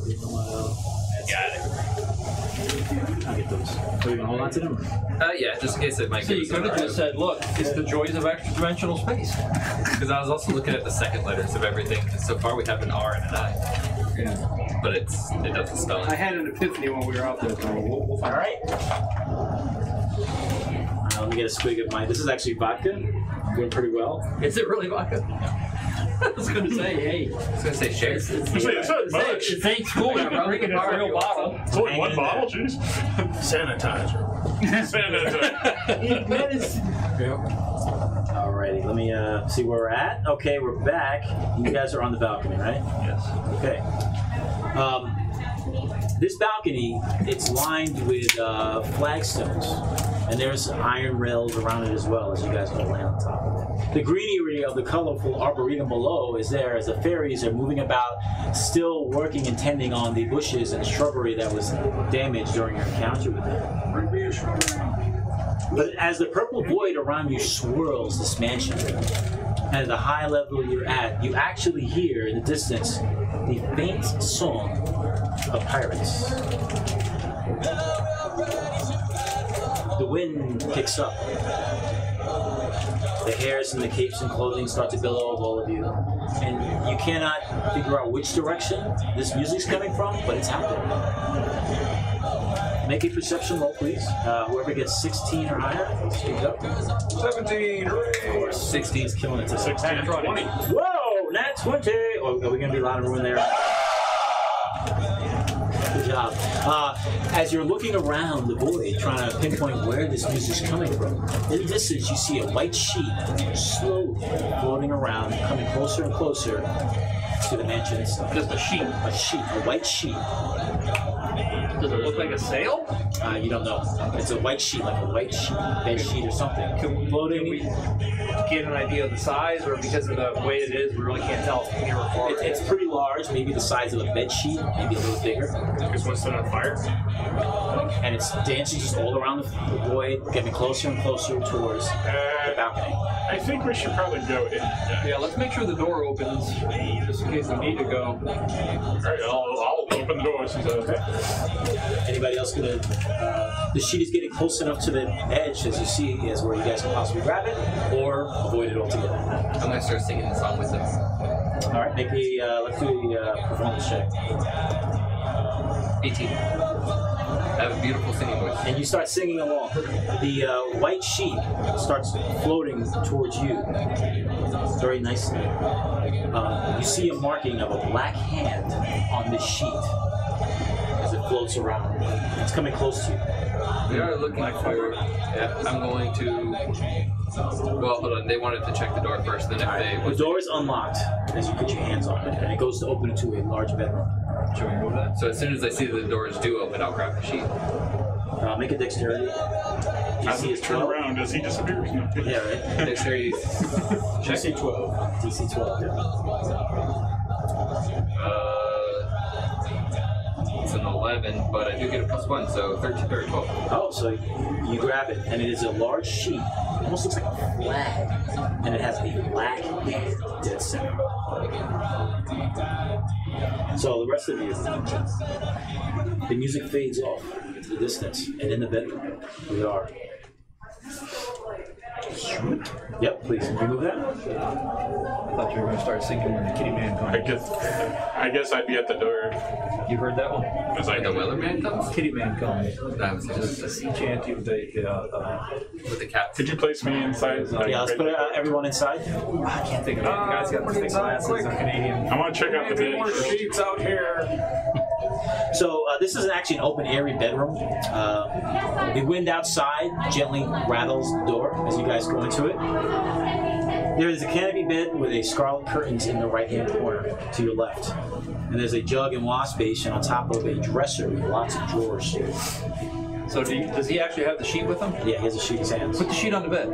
Got it. I'll get those. So you can hold on to them? Yeah, just in case it might. So you could have just said, "Look, it's the joys of extra-dimensional space." Because I was also looking at the second letters of everything. So far, we have an R and an I. Yeah. But it doesn't spell it. I had an epiphany when we were out there. So we'll find All right. Let me get a swig of mine. This is actually vodka. Doing pretty well. Is it really vodka? I was going to say, hey. I was going to say share. It's not much. It ain't cool. You're drinking a real bottle. It's only one bottle, jeez. Sanitizer. Sanitizer. Alrighty, let me see where we're at. Okay, we're back. You guys are on the balcony, right? Yes. Okay. This balcony, it's lined with flagstones, and there's iron rails around it as well as you guys can land on top of it. The greenery of the colorful arboretum below is there as the fairies are moving about, still working and tending on the bushes and shrubbery that was damaged during your encounter with them. But as the purple void around you swirls this mansion, and at the high level you're at, you actually hear in the distance the faint song of pirates. The wind picks up. The hairs and the capes and clothing start to billow of all of you. And you cannot figure out which direction this music's coming from, but it's happening. Make a perception roll, please. Whoever gets 16 or higher, speak up. 17, hooray! 16 is killing it to 16, 20. Whoa, nat 20! Oh, are we going to be loud and ruin there? Good job. As you're looking around the void, trying to pinpoint where this music's coming from, in the distance you see a white sheet slowly floating around, coming closer and closer to the mansion itself. Just a sheet. A sheet, a white sheet. Does it look like a sail? You don't know. It's a white sheet, like a white sheet, bed sheet or something. Can we get an idea of the size, or because of the way it is, we really can't tell from near or far? It's pretty large, maybe the size of a bed sheet, maybe a little bigger. Is one set on fire? And it's dancing just all around the void, getting closer and closer towards the balcony. I think we should probably go in. Yeah, let's make sure the door opens, just in case we need to go. Alright, I'll open the door. Okay. Anybody else gonna? The sheet is getting close enough to the edge, as you see, as where you guys can possibly grab it or avoid it altogether. I'm going to start singing the song with them. All right, make a let's do a performance check. 18. I have a beautiful singing voice. And you start singing along. The white sheet starts floating towards you very nicely. You see a marking of a black hand on this sheet as it floats around. It's coming close to you. We are looking for. Yeah, I'm going to. Well, hold on. They wanted to check the door first. Then if they. The door is unlocked as you put your hands on it, and it goes to open into a large bedroom. Should we move that? So as soon as I see that the doors do open, I'll grab the sheet. Make a dexterity. DC is 12. Turn around as he disappears. No. Yeah, right? Dexterity. Check. DC 12. DC 12, yeah. It's an 11, but I do get a +1, so 13 or 12. Oh, so you grab it, and it is a large sheet. It almost looks like a flag, and it has a black hand dead center. So the rest of you, the music fades off into the distance, and in the bedroom, we are. Yep, please remove that. I thought you were going to start singing when the kitty man comes. I guess I'd be at the door. You heard that one? As I The Weller Man comes? Kitty man comes. That was Just a sea chanty with with the cat. Could you place me inside? Yeah, let's put everyone inside. I can't think of it. You guys got the thick glasses. I'm Canadian. I want to check out the bed. sheets out here. So this is actually an open, airy bedroom. The wind outside gently rattles the door as you guys go into it. There is a canopy bed with a scarlet curtains in the right-hand corner to your left. And there's a jug and wash basin on top of a dresser with lots of drawers. So does he actually have the sheet with him? Yeah, he has a sheet in his hands. Put the sheet on the bed.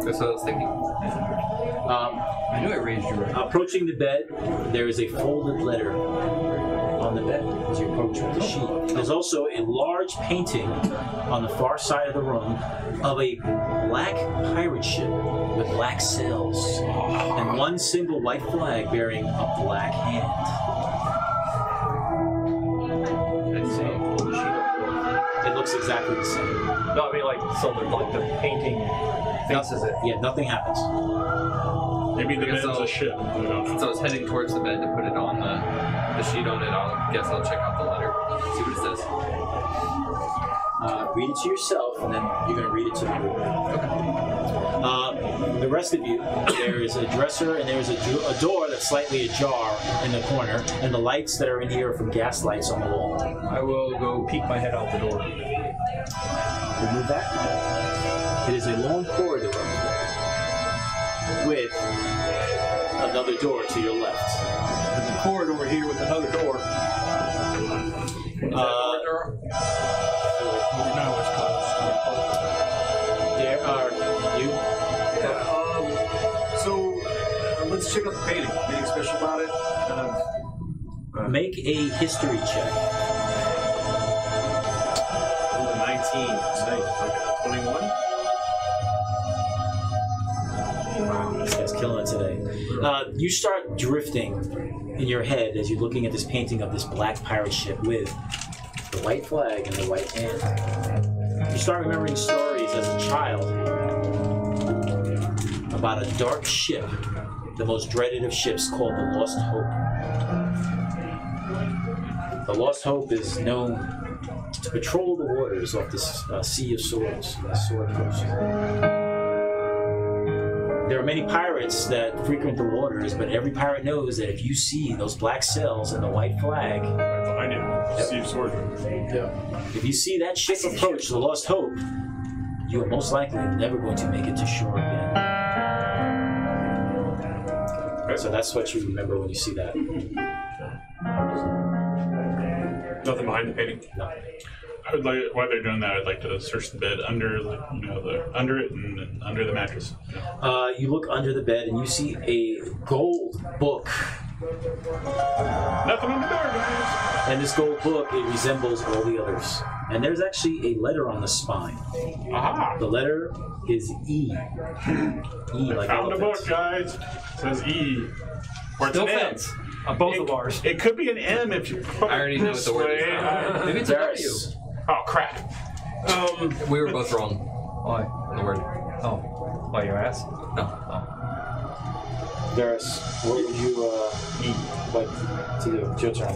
That's what I was thinking. I knew I raised you right. Approaching the bed, there is a folded letter on the bed as you approach with the sheet. There's also a large painting on the far side of the room of a black pirate ship with black sails and one single white flag bearing a black hand. exactly the same. No, I mean like so the painting faces it. Yeah, nothing happens. Maybe the I guess bed's I'll- a ship. I don't know. Since I was heading towards the bed to put it on the sheet on it, I'll check out the letter, see what it says. Read it to yourself, and then you're going to read it to the group. The rest of you, there is a dresser and there is a door that's slightly ajar in the corner, and the lights that are in here are from gas lights on the wall. I will go peek my head out the door. Remove that. It is a long corridor with another door to your left. There's a corridor here with another door. No, it's closed. There are you. Let's check out the painting. Anything special about it? Make a history check. 19. Like a 21? Wow, this guy's killing it today. You start drifting in your head as you're looking at this painting of this black pirate ship with the white flag and the white hand. You start remembering stories as a child about a dark ship, the most dreaded of ships, called the Lost Hope. The Lost Hope is known to patrol the waters off this Sea of Swords, the Sword Coast. There are many pirates that frequent the waters, but every pirate knows that if you see those black sails and the white flag, I knew. Steve Sword. if you see that ship approach the Lost Hope, you are most likely never going to make it to shore again. So that's what you remember when you see that. Nothing behind the painting. No. I would like, while they're doing that, I'd like to search the bed under, under it and then under the mattress. You look under the bed and you see a gold book. Nothing on the door, guys. And this gold book, it resembles all the others. And there's actually a letter on the spine. Aha! The letter is E. E like Found a elephant. book, guys. It says E. Or it's Still an M. fence. On both of ours. It could be an M if you put I already know what this the word is way. now. Maybe it's a W. Darius. Oh, crap. We were both wrong Why? on the word. Oh. Why your ass? No. Darius, what would you like to do? It's your turn.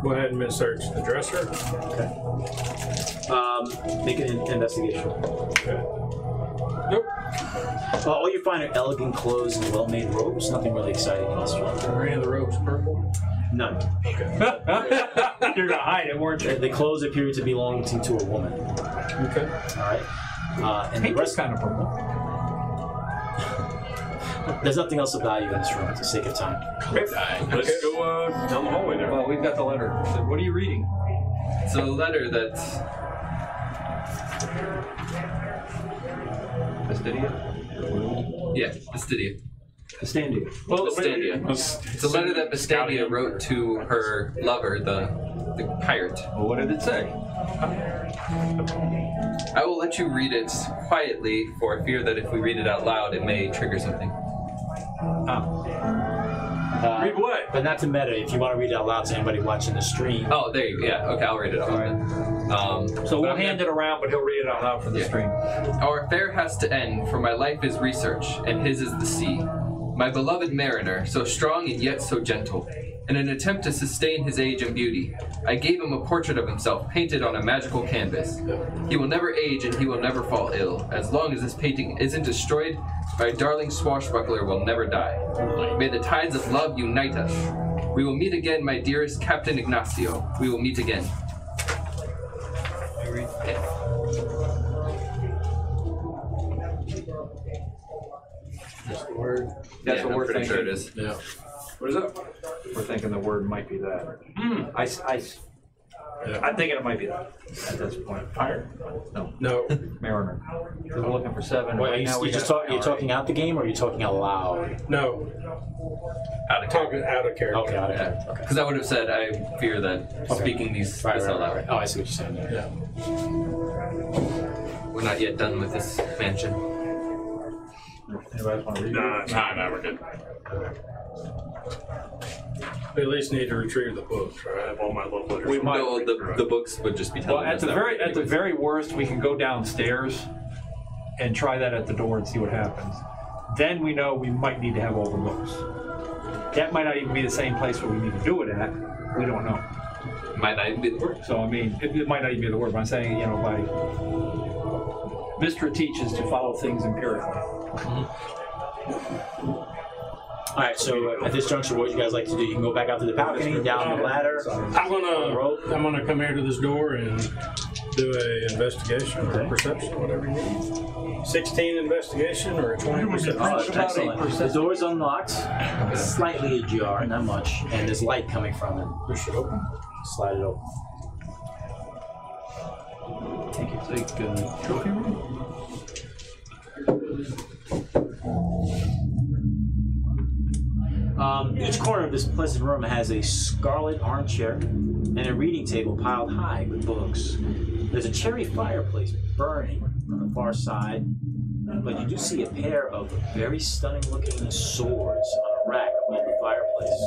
Go ahead and search the dresser. Okay. Make an investigation. Okay. Nope. All you find are elegant clothes and well-made robes. Nothing really exciting in this one. Are any of the robes purple? None. You're gonna hide it, weren't you? The clothes appear to belong to a woman. Okay. All right. And the Pink is rest, kind of purple. there's nothing else of value in this room for the sake of time. Let's go down the hallway there. Well, we've got the letter. So what are you reading? It's a letter that's Fastidia? Fastidia. Fastandia. Fastandia. It's a letter that Fastandia wrote to her lover, the pirate. Well, what did it say? I will let you read it quietly, for I fear that if we read it out loud, it may trigger something. Read what? But not to meta. If you want to read it out loud to anybody watching the stream. Oh, there you go. Yeah, okay, I'll read it out loud then. So we'll hand it around, but he'll read it out loud for the stream. Our affair has to end, for my life is research, and his is the sea. My beloved mariner, so strong and yet so gentle. In an attempt to sustain his age and beauty, I gave him a portrait of himself painted on a magical canvas. He will never age and he will never fall ill. As long as this painting isn't destroyed, my darling swashbuckler will never die. May the tides of love unite us. We will meet again, my dearest Captain Ignacio. We will meet again. That's the word. That's what I'm we're pretty thinking. sure it is. Yeah. What is that? We're thinking the word might be that. I'm thinking it might be that at this point. Fire. No. Mariner. Because we're looking for 7. Wait, Right now we you're got talking out the game, or are you talking out loud? No. Out of Talking out of character. Okay, out of Yeah. okay. Because I would have said I fear that speaking these Right, this right, out loud. right. Oh, I see what you're saying. Yeah. We're not yet done with this mansion. Anybody want to read it? Nah, we're good. We at least need to retrieve the books, right? I have all my love letters. We might. No, the books would just be telling Well, us at that. the very worst, we can go downstairs and try that at the door and see what happens. Then we know we might need to have all the books. That might not even be the same place where we need to do it at. We don't know. Might not even be the word. So I mean, it might not even be the word. But I'm saying, by Vistra teaches to follow things empirically. All right, so at this juncture, what would you guys like to do? You can go back out to the balcony, down the ladder. I'm gonna come here to this door and do a investigation or perception, whatever you need. 16 investigation or a 20 perception. Excellent. The door's unlocked, slightly ajar, not much, and there's light coming from it. Push it open. Slide it open. Take trophy room. Each corner of this pleasant room has a scarlet armchair and a reading table piled high with books. There's a cherry fireplace burning on the far side, but you do see a pair of very stunning-looking swords on a rack above the fireplace.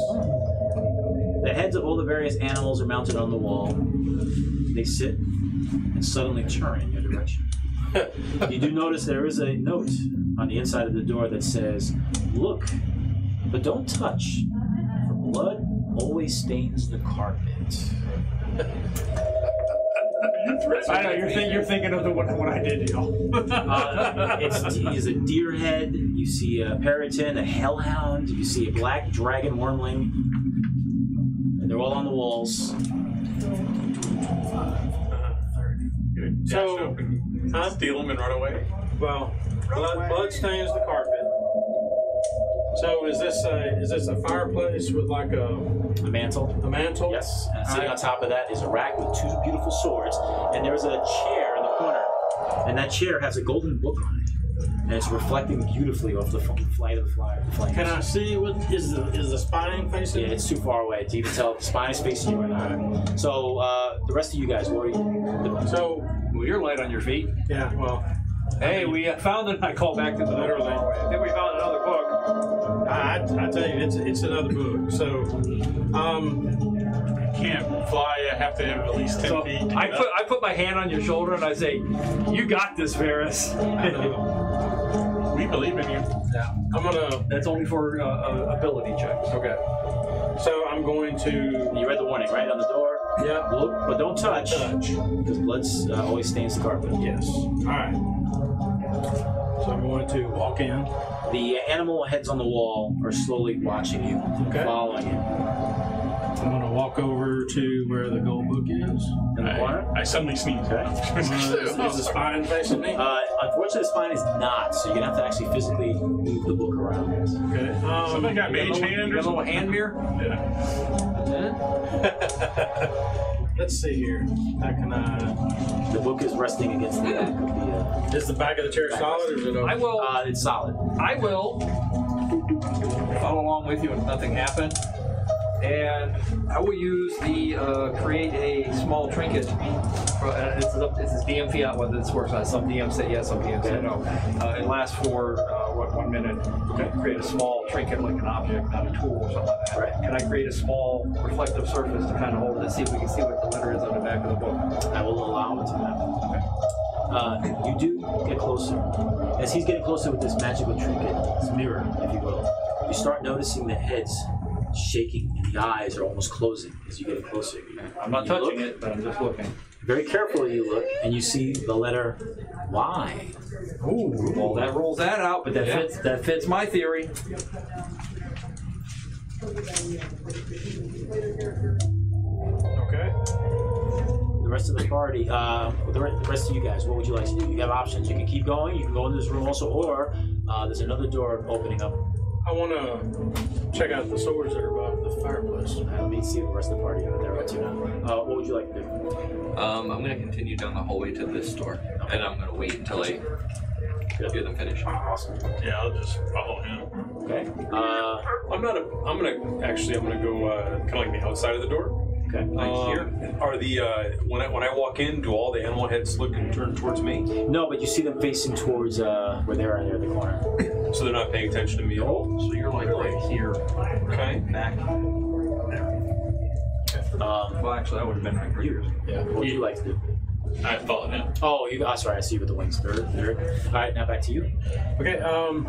The heads of all the various animals are mounted on the wall. They sit and suddenly turn in your direction. You do notice there is a note on the inside of the door that says, "Look, but don't touch, for blood always stains the carpet." I know you're thinking of the one I did, It's a deer head. You see a peryton, a hellhound. You see a black dragon wormling. And they're all on the walls. So, steal them and run away. well, blood stains the carpet. So is this a fireplace with like a mantle? A mantle? Yes. And sitting on top of that is a rack with two beautiful swords, and there's a chair in the corner, and that chair has a golden book on it, and it's reflecting beautifully off the flight of the flames. Can I see what is the spine facing? Yeah, it's too far away to even tell if the spine is facing you or not. So the rest of you guys, what are you? So, well, you're light on your feet. yeah, well, Hey, we found it. I called back to the Literally. Then we found another book. I tell you, it's another book. So, Can't fly. I have to have at least 10 So feet. to I get up. put my hand on your shoulder and I say, "You got this, Varys." We believe in you. yeah, I'm gonna. That's only for ability checks. Okay. So I'm going to. You read the warning, right, on the door? Yeah. Look, but don't touch, because blood always stains the carpet. Yes. All right. So I'm going to walk in. The animal heads on the wall are slowly watching you, Okay. following you. I'm going to walk over to where the gold book is. In the corner? I suddenly sneeze. Is the spine facing me? Unfortunately, the spine is not, so you're going to have to actually physically move the book around. Okay. Somebody got mage hand You or got a little something? hand mirror. Yeah. Let's see here. How can I? The book is resting against the back of the... Is the back of the chair solid or is it open? I will. it's solid. I will follow along with you if nothing happened, and I will use the create a small trinket. It's DM fiat whether this works. Some DMs say yes, some DMs say no. It lasts for 1 minute. Okay. Create a small trinket like an object, not a tool or something like that. Right. Can I create a small reflective surface to kind of hold it and see if we can see what the letter is on the back of the book? I will allow it to happen. You do get closer. As he's getting closer with this magical trinket, this mirror, if you will, you start noticing the heads shaking and the eyes are almost closing as you get closer. I'm not You touching look, it, but I'm just looking. Very carefully you look, and you see the letter Y. Ooh, well, that rolls that out, but that fits my theory. Okay. The rest of the party, the rest of you guys, what would you like to do? You have options. You can keep going, you can go in this room also, or there's another door opening up. I want to check out the swords that are above the fireplace. Let me see the rest of the party over there too now. What would you like to do? I'm going to continue down the hallway to this door, and I'm going to wait until I hear them finish. Awesome. Yeah, I'll just follow him. Okay. I'm gonna go kind of like the outside of the door. Okay. Are the when I walk in, do all the animal heads look and turn towards me? No, but you see them facing towards where they are near the corner. So they're not paying attention to me at all. So you're like right here, Okay. back. There. Well, actually, that would have been right for you. Yeah. What would you like to do? I followed him. Oh, sorry. I see you with the wings. Third. All right, now back to you. Okay, how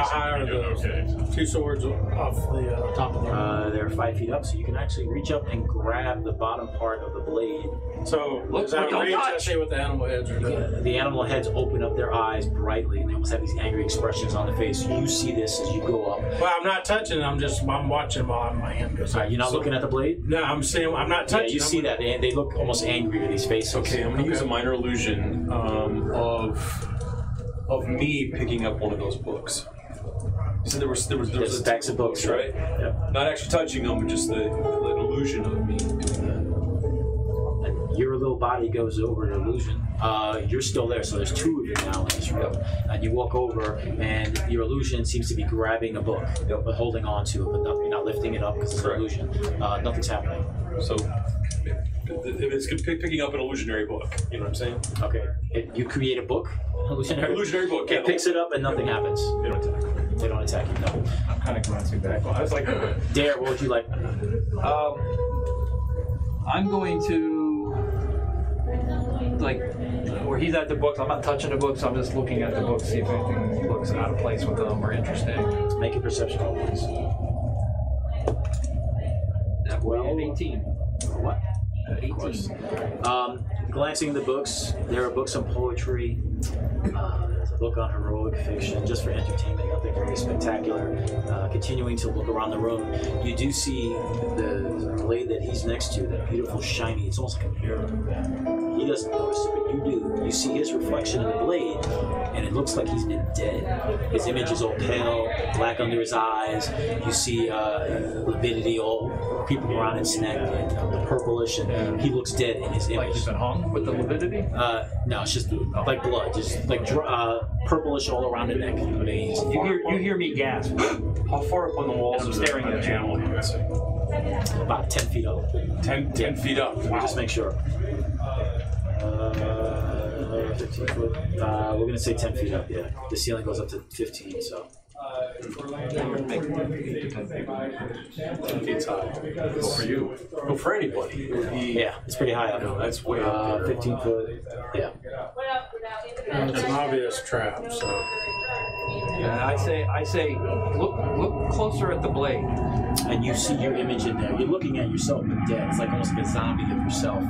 high are the two swords off the top of the They're 5 feet up, so you can actually reach up and grab the bottom part of the blade. So, Look, is that don't range? I touch! see what the animal heads are doing. The animal heads open up their eyes brightly, and they almost have these angry expressions on their face. You see this as you go up. Well, I'm not touching. I'm watching while my hand goes up. You're not looking at the blade? No, I'm seeing. I'm not touching. Yeah, you see that. They look almost angry with these faces. Okay, I'm going to use a minor illusion of me picking up one of those books. So there was There's stacks of books, right? Yep. Not actually touching them, but just the illusion of me doing that. And your little body goes over the illusion. You're still there, so there's two of you now in this room. And you walk over, and your illusion seems to be grabbing a book, but holding on to it, but you're not lifting it up because it's an illusion. Nothing's happening. So it's picking up an illusionary book. You know what I'm saying? Okay. You create a book, Illusionary book. It picks it up, and nothing happens. They don't attack. They don't attack you. No. I'm kind of glancing back. I was like, Dare, what would you like? I'm going to, like, where he's at the books, I'm not touching the books, I'm just looking at the books, see if anything looks out of place with them or interesting. Make a perception roll, please. That way at 18. What? 18. Glancing at the books, there are books on poetry. There's a book on heroic fiction, just for entertainment, nothing very spectacular. Continuing to look around the room, you do see the blade that he's next to, that beautiful shiny, it's almost like a mirror. He doesn't notice it, but you do. You see his reflection in the blade, and it looks like he's been dead. His image is all pale, black under his eyes. You see lividity all creeping around his neck, and the purplish, and he looks dead in his Like image. he's been hung with the lividity? No, it's just like blood, just like purplish all around the neck. Amazing. You hear me gasp. How far up on the walls I'm is there staring at you. animal heads? About 10 feet up. 10 feet up. We'll just make sure. 15 foot. We're going to say 10 feet up, yeah. The ceiling goes up to 15, so. 10 feet high. Go for you. Go for anybody. It would be, Yeah, it's pretty high up. no, that's way up there. 15 foot, yeah. It's an obvious trap. So And I say, look closer at the blade. And you see your image in there. You're looking at yourself but dead. It's like almost like a zombie of yourself.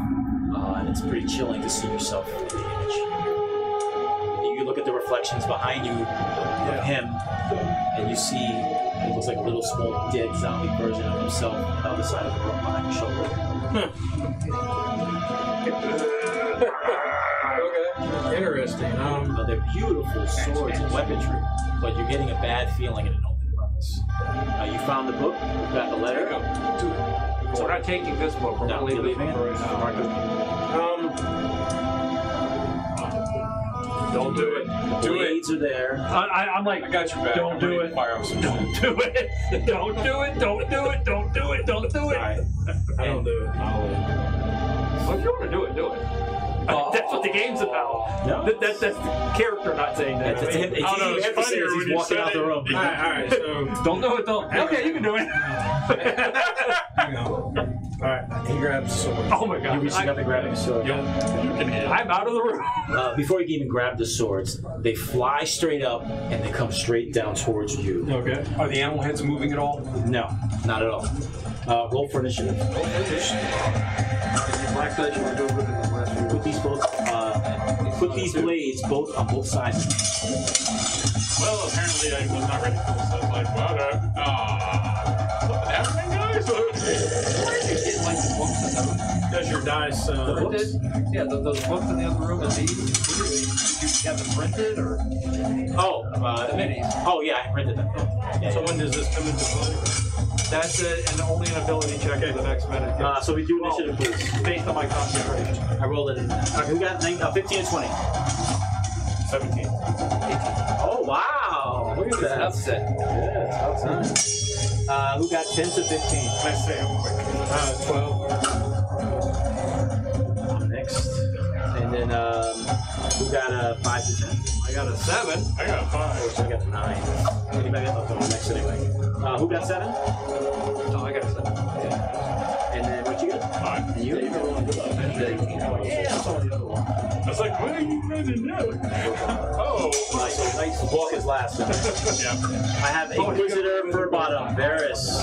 And it's pretty chilling to see yourself in the image. You look at the reflections behind you of him, and you see it looks like a little small dead zombie version of himself on the other side of the room behind your shoulder. okay, interesting. They're beautiful swords and weaponry, but you're getting a bad feeling in an open about this. You found the book, you've got the letter. We're not taking this book. We're No, not leaving you're this leaving book it? right now. Don't do it. The blades are there. I'm like, I got your back. Don't I'm do ready to it. Fire up some don't do it. Don't do it. Don't do it. Don't do it. Don't do it. I don't do it. Well, if you want to do it, do it. That's what the game's about. No. That's the character not saying that. That's him. It's Oh, no, easy it's to say funnier as when he's you walking said out the it. room. All right, so Don't do it. Don't. Okay, you can do it. hang on. All right, he grabs the sword. Oh my You're god. reaching up and grabbing a sword. I'm out of the room. Before you can even grab the swords, they fly straight up and they come straight down towards you. Okay. Are the animal heads moving at all? No, not at all. Roll for initiative. Black dice, you want to do it with this last few. Put these blades both on both sides. Well, apparently I was not ready for this. I was like, wow, something happening, guys? Like the books in the Does your dice? books? Yeah, those books in the other room. Did you have them printed or Oh, the minis? oh yeah, I printed them. Yeah, So yeah. when does this come into play? That's it, and only an ability check for the next minute. So we do initiative, please. Based on my concentration. I rolled it. Who got 15 and 20? 17. Oh wow! Look at that. Upset. Yeah, it's about time. Who got 10 to 15? Let's say I'm quick. 12. I'm next. And then who got 5 to 10? I got a 7. I got 5. I got a 9. Anybody else? I'm next anyway. Who got 7? No, I got a 7. And then what you got? 5. 5. And you? You're rolling good luck. Yeah, that's all the other one. I was like, what are you trying to do? Oh. Nice. Walk is last. Yeah. I have Inquisitor for bottom, Varus,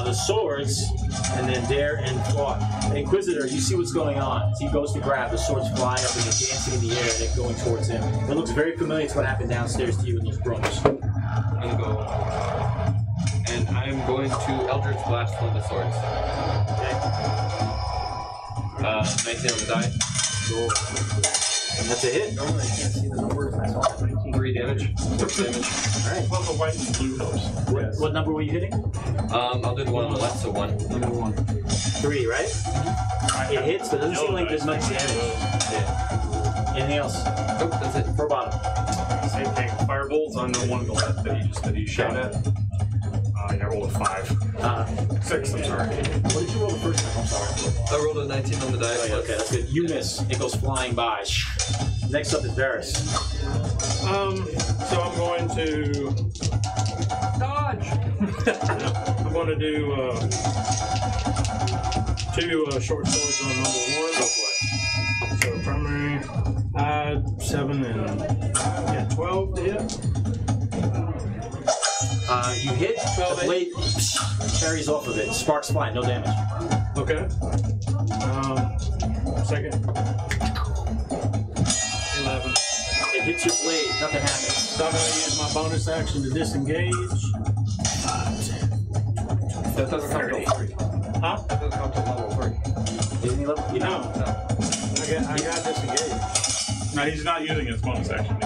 the swords, and then Dare and Claw. Inquisitor, you see what's going on. As he goes to grab, the swords flying up and they're dancing in the air and they're going towards him. It looks very familiar to what happened downstairs to you in those brooms. I'm gonna go. And I'm going to Eldritch Blast one of the swords. Okay. 19 on the die. Cool. And that's a hit. Normally I can't see the numbers. I saw that 19. 3 damage. 6 damage. Alright. Well, the white and blue helps. What number were you hitting? I'll do the one on the left, so 1. Number 1. 3, right? It hits, but it doesn't seem like there's much damage. Yeah. Anything else? Nope, that's it. For bottom. Same thing. Firebolts on the one on the left that he shot at. I rolled a 5. 6, I'm sorry. What did you roll the first time? I'm sorry. I rolled a 19 on the die. Oh, yeah, okay, that's good. You miss. It goes flying by. Next up is Varus. So I'm going to Dodge! I'm going to do 2 short swords on number 1. Go for it. So primary, 7 and 12 to hit. You hit, the blade carries off of it. Sparks fly, no damage. Okay. Second. 11. It hits your blade, nothing happens. So I'm going to use my bonus action to disengage. That doesn't come to level 3. Huh? That doesn't come to level 3. Isn't he level? You know. No. I got disengaged. No, he's not using his bonus action.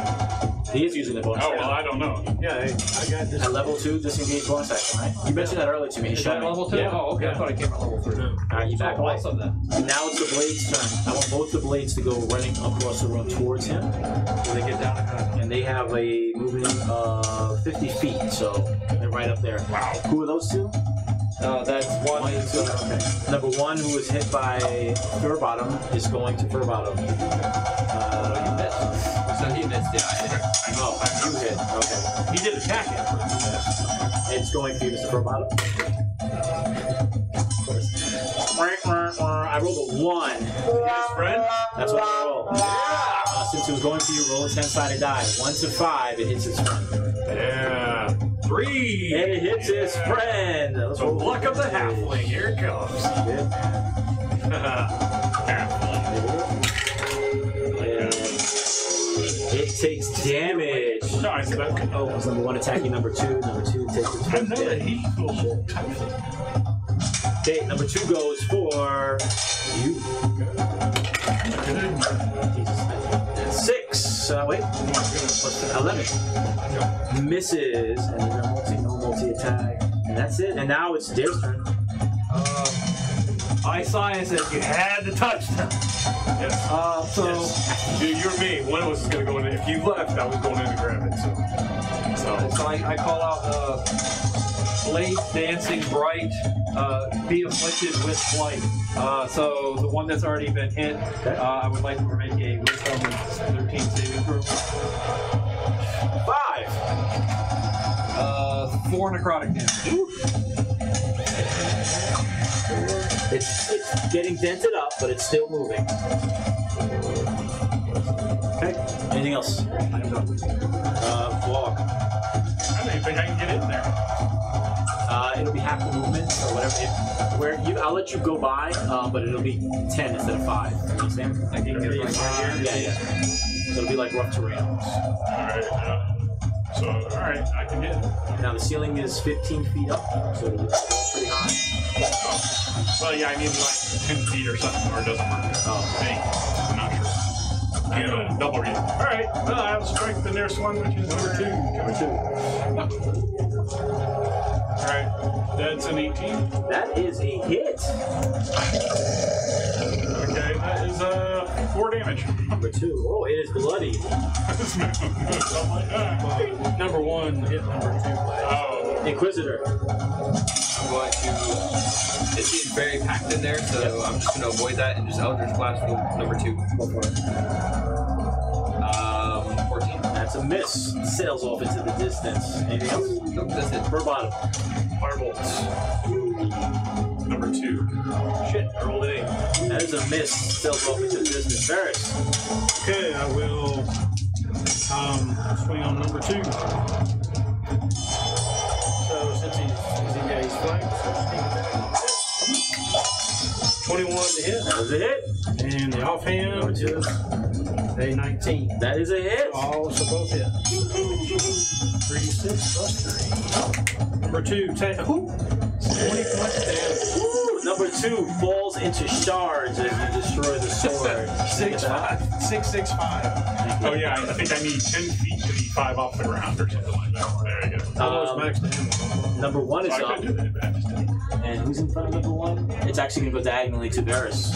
He is using the bonus Oh, action. well, I don't know. Yeah, I got disengaged. At level 2, disengage bonus action, right? You mentioned that earlier to me. Is that level 2? Yeah. Oh, okay. I thought it came at level 3. Alright, you back away. Awesome then. And now it's the blade's turn. I want both the blades to go running across the room towards him. So they get down to kind of... And they have a movement of 50 feet, so they're right up there. Wow. Who are those two? that's one is... Okay. Number 1, who was hit by Fur Bottom, is going to Fur Bottom. You missed. So he missed, yeah. Oh, you hit. Okay. He did attack it. It's going for you, Mr. Fur Bottom. Of course. I rolled a 1. His friend? That's what I rolled. Since it was going for you, roll a 10-sided die. 1 to 5, it hits its friend. Yeah. 3. And it hits his friend. Let's The roll luck of the halfling. Here it comes. It takes damage. No, I said that. Oh, it was number 1 attacking number 2. Number 2 takes its I first know that damage. he feels Okay, number 2 goes for you. Jesus. 6. Wait. 11. Misses. And then no multi-attack. And that's it. And now it's Dare's turn. I saw it and said you had to touch them. Yes. So You and me, one of us is going to go in. If you left, I was going in to grab it. So I call out blade dancing bright, be afflicted with flight. So the one that's already been hit, I would like to make a wisdom and 13 saving throw. 5. 4 necrotic damage. It's getting dented up, but it's still moving. Okay. Anything else? Walk. I don't even think I can get in there. It'll be half the movement or whatever. I'll let you go by, but it'll be 10 instead of 5. You understand? I can get it right here. Yeah. So it'll be like rough terrain. Alright, so, alright, I can get in. Now the ceiling is 15 feet up, so it's pretty high. Oh. Well, yeah, I need like 10 feet or something, or it doesn't work. Oh. Hey, I'm not sure. Yeah, double read. Alright, well, I have strength the nearest one, which is number 2. Alright, that's an 18. That is a hit. Okay, that is 4 damage. Number 2. Oh, it is bloody. Something like that. Number 1 hit number 2. Oh. Inquisitor. I'm going to... It seems very packed in there, so I'm just going to avoid that and just Eldritch Blast with number 2. Go for it. 14. That's a miss. Sails off into the distance. Anything else? Nope, that's it. For bottom. Firebolts. Number 2. shit, I rolled an 8. there's a mist still off into the distance. Varus. Okay, I will swing on number 2. So since he's flanked, 21 to hit. That was a hit. And the offhand is a 19. That is a hit. Oh, so both hit. 3d6 plus 3. Number 2, 20 points of damage. Number 2 falls into shards as you destroy the sword. 665. Oh yeah, I think I need 10 feet to be 5 off the ground or something like that. There you go. Almost max damage. Number 1 is So I up. could do that, but I just didn't. And who's in front of number 1? It's actually going to go diagonally to Varus.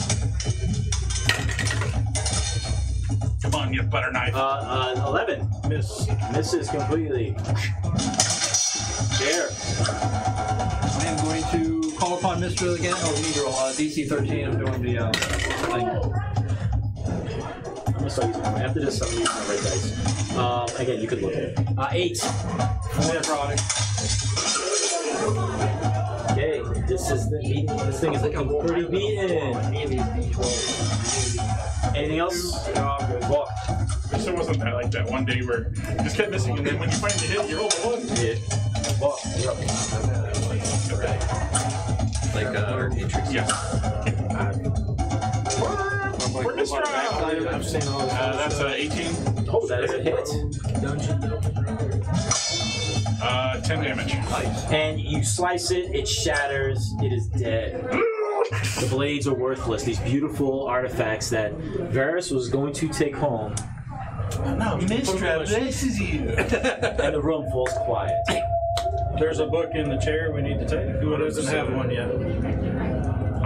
Come on, you butter knife. 11. Miss. Misses completely. There. I am going to call upon Mistral again. Oh, you need your DC 13. I'm doing the thing. I'm going to start using them. After this, I'm using my red dice. Again, you could look at it. 8. Necrotic. Okay, this thing is looking pretty beaten. Anything else? No, I'm good. Walk. Wish there wasn't that like that one day where you just kept missing, and then when you finally hit, you roll a 1. Yeah. Walk. You're up. Like Matrix. Yeah. We're this round. I've seen all this. That's 18. Oh, that is a hit. 10 damage. And you slice it, it shatters, it is dead. The blades are worthless. These beautiful artifacts that Varus was going to take home. No, Mistral, this is you. And the room falls quiet. There's a book in the chair we need to take. Who doesn't have one yet?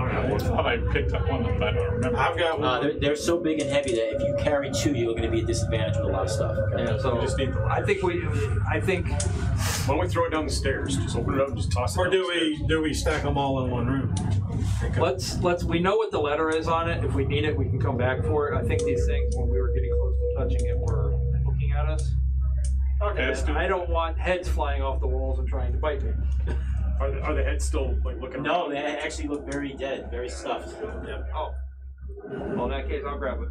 I thought I picked up one, but I don't remember. I've got one. They're so big and heavy that if you carry 2, you're going to be at disadvantage with a lot of stuff. Okay? Yeah, so We just need the I think Why don't we throw it down the stairs? Just open it up and just toss it Or down do the stairs. we stack them all in one room? let's we know what the letter is on it. If we need it, we can come back for it. I think these things, when we were getting close to touching it, were looking at us. Okay, let's do And I it. don't want heads flying off the walls and trying to bite me. Are the heads still like looking No, around? they actually look very dead, very stuffed. Oh. Well, in that case, I'll grab it.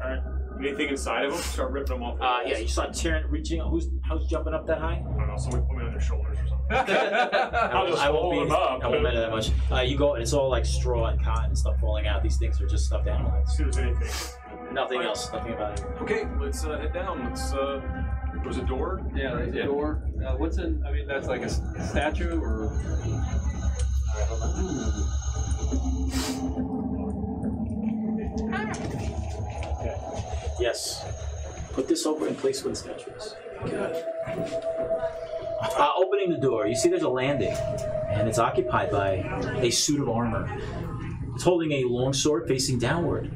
Alright. Anything inside of them? Start ripping them off. the walls. Yeah, you start tearing, reaching. How's jumping up that high? I don't know, somebody put me on their shoulders or something. I'll just I won't hold be. them up. I won't matter that much. You go, and it's all like straw and cotton and stuff falling out. These things are just stuffed animals. See if there's anything. Nothing else. Nothing about it. Okay, let's head down. Let's. There's a door. Yeah, there's a door. What's in? I mean, that's like a statue or. Yes. Put this over in place where the statue is. Good. Opening the door, you see there's a landing, and it's occupied by a suit of armor. It's holding a long sword facing downward.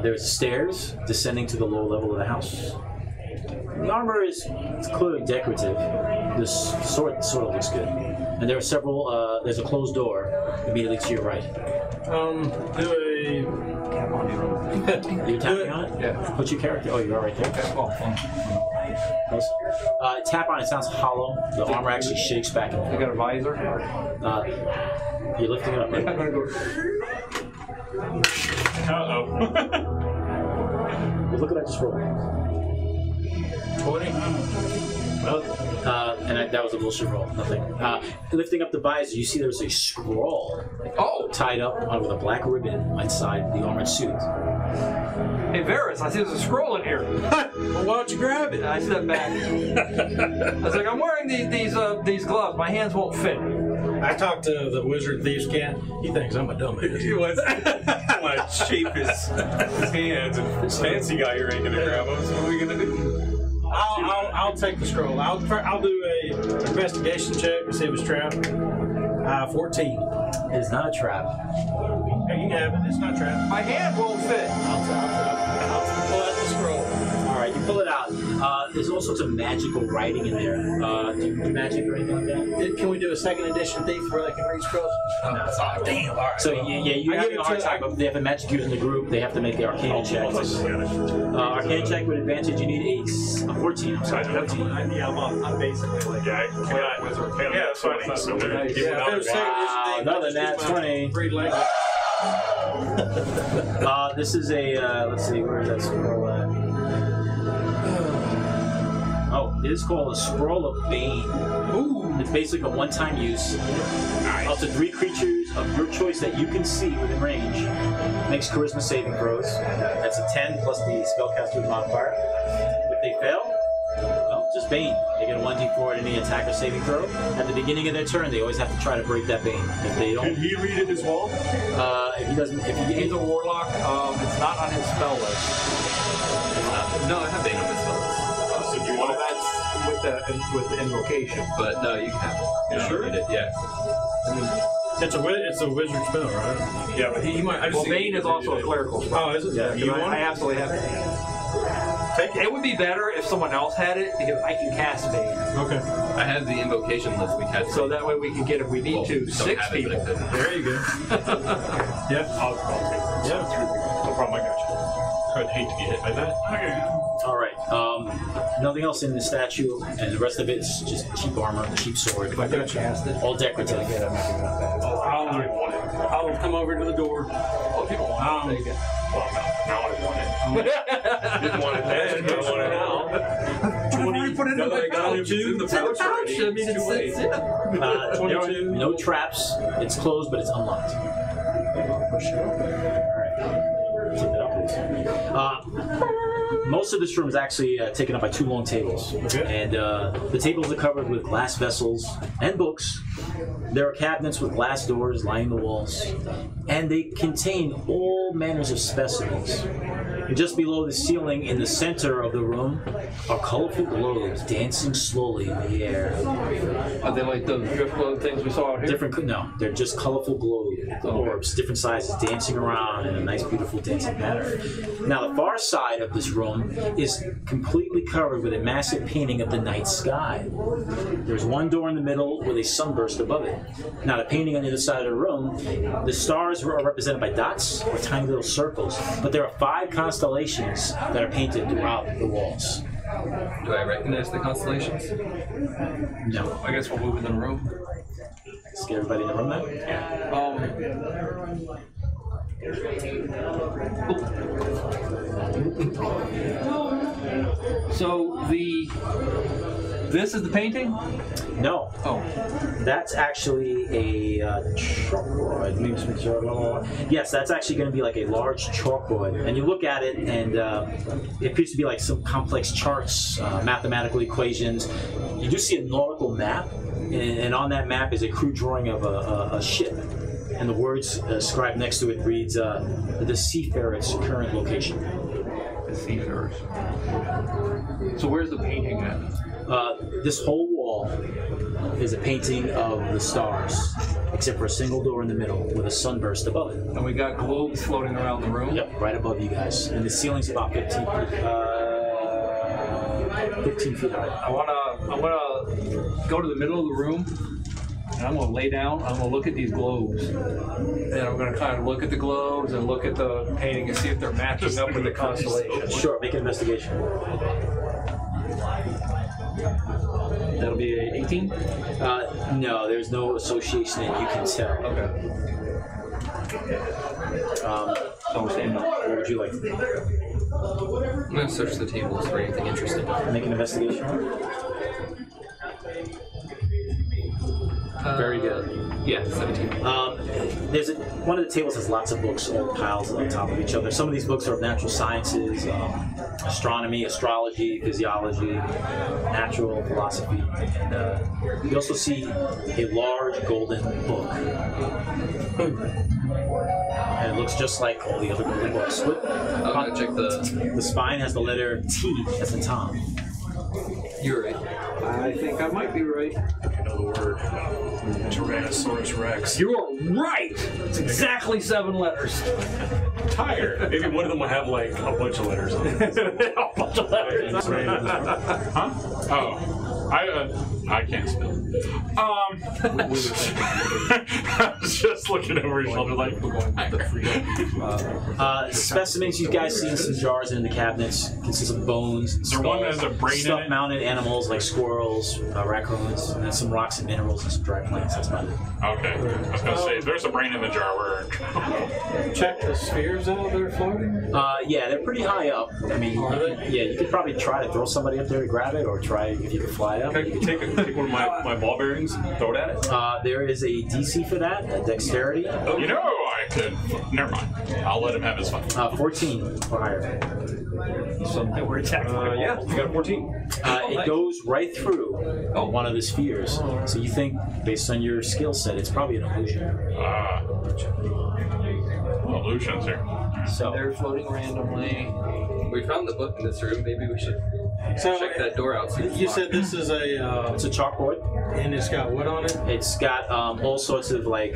There's stairs descending to the lower level of the house. The armor is clearly decorative. This sword sort of looks good. And there are several, there's a closed door immediately to your right. Do a. You're tapping on it? Yeah. Put your character. Oh, you are right there. Close. Tap on it, sounds hollow. The armor actually shakes back and I forth. got a visor. You're lifting it up, I'm right? gonna go. Uh-oh. Well, look what I just rolled. 20. Well, that was a bullshit roll. Nothing. Lifting up the visor, you see there's a scroll tied up with a black ribbon inside the armored suit. Hey, Varus, I see there's a scroll in here. Well, why don't you grab it? And I step back. I was like, I'm wearing these gloves. My hands won't fit. I talked to the wizard thieves cat. He thinks I'm a dumbass. He was. I want to shape his hands, and this fancy guy here ain't gonna grab them. So what are we gonna do? I'll take the scroll. I'll do a investigation check to see if it's trapped. 14. It is not a trap. Hey, you can have it. It's not trapped. My hand won't fit. I'll pull out the scroll. All right, you pull it out. There's all sorts of magical writing in there. Do you do magic or anything like that? Can we do a second edition thief where they can read scrolls? Oh, damn. All right. So you're I having give a it hard to- time, but they have a magic user in the group. They have to make the Arcana checks. Arcana check with advantage, you need a 14. I'm sorry, 14. I'm basically like. Yeah, that's fine. Nice. Yeah, if it was second edition thief, Another I'd just nat use my 20. Free language. This is a, let's see, where is that scroll at? Oh, it is called a Scroll of Bane. Ooh. It's basically a one-time use. Nice. Up to 3 creatures of your choice that you can see within range. Makes charisma saving throws. That's a 10 plus the spellcaster's modifier. If they fail, well, just Bane. They get a 1d4 at any attack or saving throw. At the beginning of their turn, they always have to try to break that Bane. If they don't, Can he read it as well? if he doesn't, if He's a warlock. It's not on his spell list. No, I have Bane on my spell list. So do you want to? That's with the invocation. But no, you can have it. You don't Sure? need it. Yeah. It's a wizard spell, right? Yeah, but he might. I just Well, think Bane he is could also read a it. clerical spell. Oh, is it? Yeah, You want I it? absolutely have it. Take it. It would be better if someone else had it because I can cast Bane. Okay. I have the invocation list we had. So that way we can get, if we need to, Don't 6 have it, but people. I could. There you go. Yeah. I'll take it. Yeah. So 3 people. No problem. I got you. I'd hate to get hit by that. Okay. all right. Nothing else in the statue, and the rest of it's just cheap armor, cheap sword. If I could have cast it. All decorative. I'll come over to the door. Well, if you don't want it, take it. Well, now I want it. Didn't want it then. I want it now. Put it in Now the that I got it, pouch. it's in the It's in the pouch already. pouch. I mean, It's too late. it's yeah. 22. No traps. It's closed, but it's unlocked. Take that up, please. Most of this room is actually taken up by 2 long tables. Okay. And the tables are covered with glass vessels and books. There are cabinets with glass doors lining the walls. And they contain all manners of specimens. And just below the ceiling, in the center of the room, are colorful globes dancing slowly in the air. Are they like the drift globe things we saw out here? No, they're just colorful orbs, different sizes, dancing around in a nice, beautiful dancing pattern. Now, the far side of this room is completely covered with a massive painting of the night sky. There's one door in the middle with a sunburst above it. Now, the painting on the other side of the room, the stars are represented by dots or tiny little circles, but there are 5 constellations that are painted throughout the walls. Do I recognize the constellations? No. I guess we'll move into the room. Let's get everybody in the room now. So this is the painting? No. Oh. That's actually a chalkboard. Let me just make sure. Yes, that's actually going to be like a large chalkboard. And you look at it, and it appears to be like some complex charts, mathematical equations. You do see a nautical map, and on that map is a crude drawing of a ship. And the words scribed next to it reads, the Seafarer's current location. The seafarers. So where's the painting at? This whole wall is a painting of the stars, except for a single door in the middle with a sunburst above it. And we got globes floating around the room? Yep, right above you guys. And the ceiling's about 15 feet high. I wanna go to the middle of the room, and I'm gonna lay down. I'm gonna look at these globes, and I'm gonna kind of look at the globes and look at the painting and see if they're matching up with the constellation. Sure, make an investigation. That'll be a 18. No, there's no association that you can tell. Okay. So stand up. What would you like to do? I'm gonna search the tables for anything interesting. Make an investigation. Very good. Yeah, 17. One of the tables has lots of books all piled on top of each other. Some of these books are of natural sciences, astronomy, astrology, physiology, natural philosophy. And you also see a large golden book. And it looks just like all the other golden books. I'm gonna check The spine has the letter T as in Tom. You're right. I think I might be right. I know the word. Tyrannosaurus Rex. You are right. It's exactly 7 letters. Tired. Maybe one of them will have like a bunch of letters on it. A bunch of letters. Huh? Oh, I can't spell. I was just looking over his shoulder like, we're going with the freedom. Specimens you guys see in some jars in the cabinets consist of bones, Is there one that has a brain in it? stuff-mounted animals like squirrels, raccoons, and then some rocks and minerals and some dry plants. That's about it. Okay. I was going to say, if there's a brain in the jar, we're in trouble. Check the spheres out that are floating. Yeah, they're pretty high up. I mean, yeah, you could probably try to throw somebody up there to grab it, or try if you could fly up. Can I take one of my ball bearings and throw it at it? There is a DC for that, a dexterity. You know, I could. Never mind. I'll let him have his fun. 14 or higher. So they were attacked. Yeah, you got a 14. It goes right through one of the spheres. So you think, based on your skill set, it's probably an illusion. Illusions here. So They're floating randomly. We found the book in this room. Maybe we should check that door out. See if it's You locked. said this is it's a chalkboard. and it's got what on it? It's got all sorts of like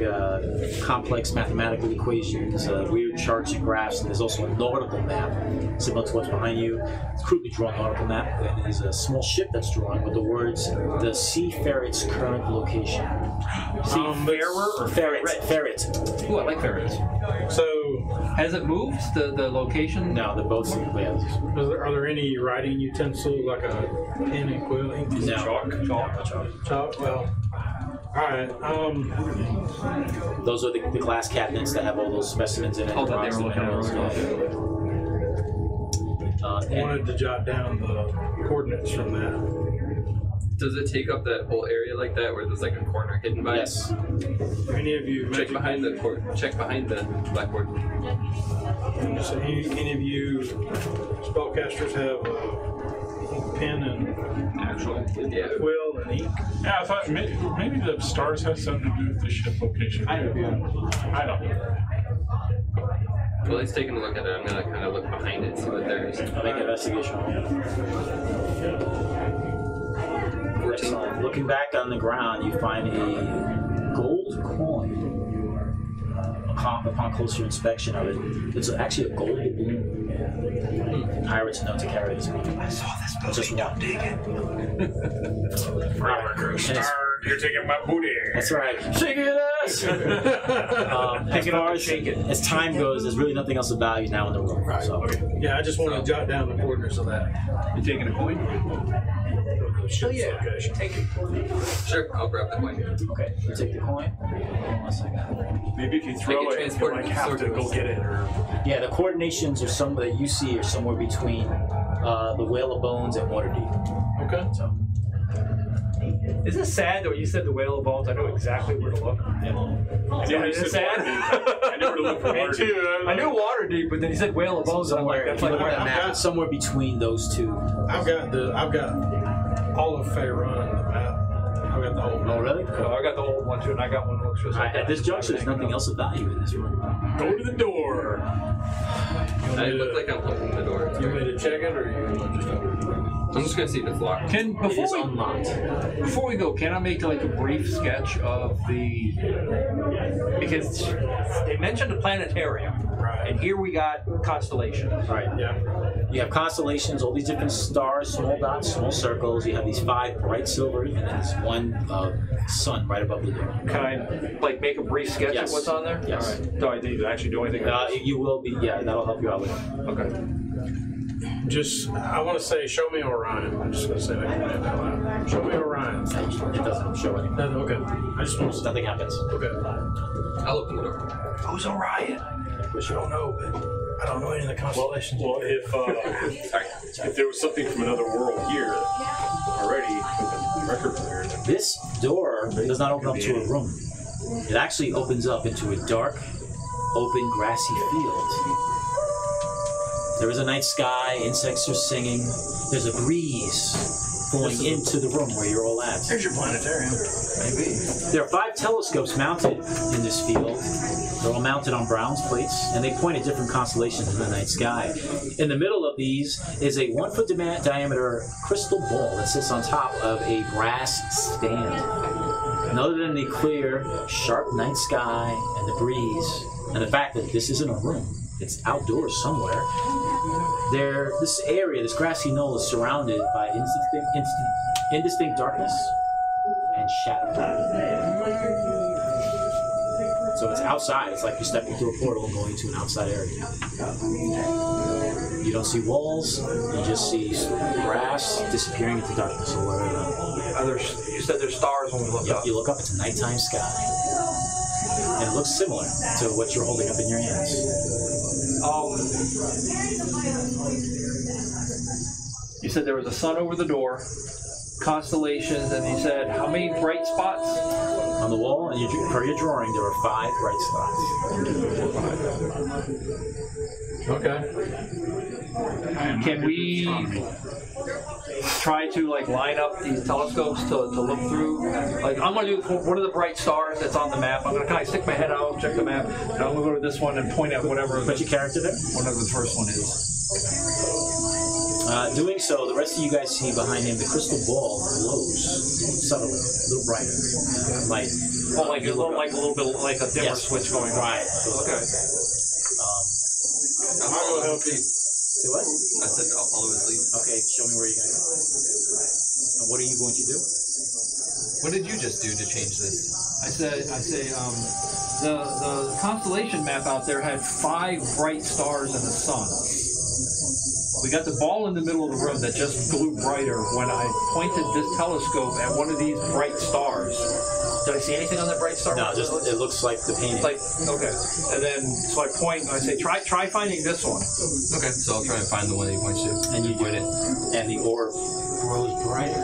complex mathematical equations, weird charts and graphs, and there's also a nautical map similar to what's behind you. It's a crudely drawn nautical map, and there's a small ship that's drawn with the words "The Sea Ferret's current location." Seafarer or Ferret. Ooh, I like ferrets. So, Has it moved the location? No, the boat's in the way. are there any writing utensils like a pen and quill? Ink? No. Chalk? Well, alright. Those are the glass cabinets that have all those specimens in it. Oh, that they rocks were and looking minerals, at. I wanted to jot down the coordinates from that. Does it take up that whole area like that, where there's like a corner hidden by Yes. Do any of you it? Check behind the blackboard. So any of you spellcasters have a pen and Yeah. quill and ink? Yeah, I thought maybe the stars have something to do with the ship location. I don't know. Well, he's taking a look at it. I'm gonna kind of look behind it, see what there is. Make an investigation. 14. Looking back on the ground, you find a gold coin. Upon closer inspection of it, it's actually a gold balloon. Pirates know to carry this one. I saw this movie, don't dig it. You're taking my booty. That's right. Shake it, ass! As time goes, there's really nothing else of value now in the room. Right. So. Okay. Yeah, I just want to jot down the coordinates of that. You taking a coin? Oh yeah. Take it. Sure, I'll grab the coin. Okay, you take the coin. Hold on a second. Maybe if you throw it, you transport like it have to go get it. Or Yeah, the coordinations are some that you see are somewhere between the Whale of Bones and Waterdeep. Okay. So. Is it sad though? You said the Whale of Bones. I know exactly where to look. Yeah, Is it sad? I never looked for Me water. too. I knew Waterdeep, but then you said Whale of Bones, and I'm like, Somewhere, that's if you like look at where? that map, it's somewhere between those two. I've got all of Faerun, the map. I've got the whole map. Oh, really? Oh, I got the old one too, and I got one that looks just like At this juncture, there's nothing else of value in this room. Go to the door. I look like I'm opening the door. You want me to check it, or you want to just open it? I'm just gonna see if it's locked. Can It is unlocked. before we go, can I make like a brief sketch of the because they mentioned a planetarium, and here we got constellations. Right. Yeah. You have constellations, all these different stars, small dots, small circles. You have these 5 bright silver, and then there's one sun right above the door. Can I like make a brief sketch Yes. of what's on there? Yes. All right. Do I need to actually do anything? You will be, yeah, that'll help you out later. Okay. I want to say, show me Orion. I'm just going to say that command out loud. Show me Orion. It doesn't show anything. Okay. I just want to. Nothing happens. Okay. I'll open the door. Who's Orion? Which I don't know, but I don't know any of the constellations. well, if there was something from another world here already with a record player, then This door does not open up to a room. It actually opens up into a dark, open, grassy field. There is a night sky, insects are singing, there's a breeze blowing into the room where you're all at. There's your planetarium. Maybe. There are 5 telescopes mounted in this field. They're all mounted on bronze plates, and they point at different constellations in the night sky. In the middle of these is a 1-foot diameter crystal ball that sits on top of a brass stand. And other than the clear, sharp night sky and the breeze, and the fact that this isn't a room, it's outdoors somewhere, this area, this grassy knoll, is surrounded by indistinct darkness and shadow. So it's outside. It's like you're stepping through a portal and going to an outside area. You don't see walls. You just see grass disappearing into darkness. Or whatever. You said there's stars when we look up. You look up. It's a nighttime sky, and it looks similar to what you're holding up in your hands. You said there was a sun over the door, constellations, and you said how many bright spots? On the wall, and per your drawing, there are 5 bright spots. Okay. Can we try to like line up these telescopes to look through? Like I'm going to do one of the bright stars that's on the map. I'm going to kind of stick my head out, check the map, and I'm going to go to this one and point at whatever. Put your character there. Whatever the first one is. Doing so, the rest of you guys see behind him the crystal ball glows subtly, a little brighter. Light. Oh, like a little bit like a dimmer switch going on. Right. Okay. I'll go help you. Say what? I said I'll follow his lead. Okay, show me where you're going to go. And what are you going to do? What did you just do to change this? The constellation map out there had 5 bright stars and the sun. We got the ball in the middle of the room that just grew brighter when I pointed this telescope at one of these bright stars. Did I see anything on that bright star? No, just it looks like the painting. Like okay, and then so I point and I say try finding this one. Okay, so I'll try and find the one that he points to. And you point it. And the orb grows brighter.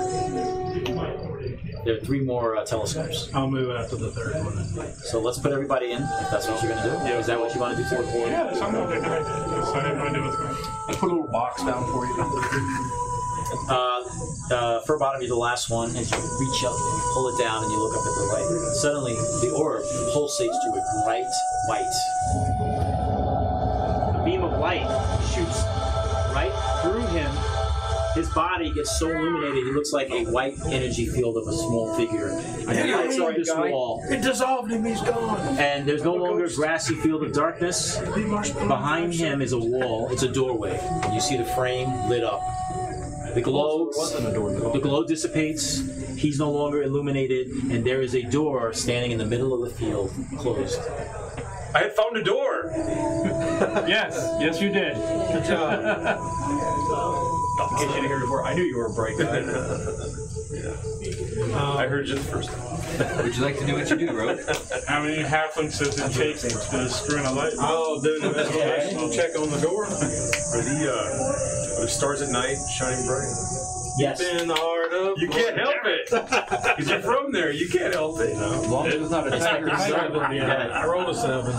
There are 3 more telescopes. I'll move after the 3rd one. So let's put everybody in, if that's what you're going to do. Yeah. Is that what you want to do? Yeah, that's what I'm going to do. That's what I'm going to do with it. I put a little box down for you. Fur bottom, you're the last one. As you reach up, you pull it down, and you look up at the light. Suddenly, the orb pulsates to a bright white. A beam of light shoots right through him. His body gets so illuminated, he looks like a white energy field of a small figure. And he lights up this wall. It dissolved him, he's gone. And there's no longer a grassy field of darkness. Behind him is a wall. It's a doorway. And you see the frame lit up. The glow dissipates. He's no longer illuminated. And there is a door standing in the middle of the field, closed. I had found a door. Yes, you did. Good job. In case you didn't hear before, I knew you were a bright guy. I heard you the first time. Would you like to do what you do, Rogue? How many halflings does it take to screw in a light? I'll do an investigation check on the door. Are the stars at night shining bright? Yes. In the heart of You can't help it. Because you're from there. You can't help it. As long as it's not a tiger. I rolled a 7.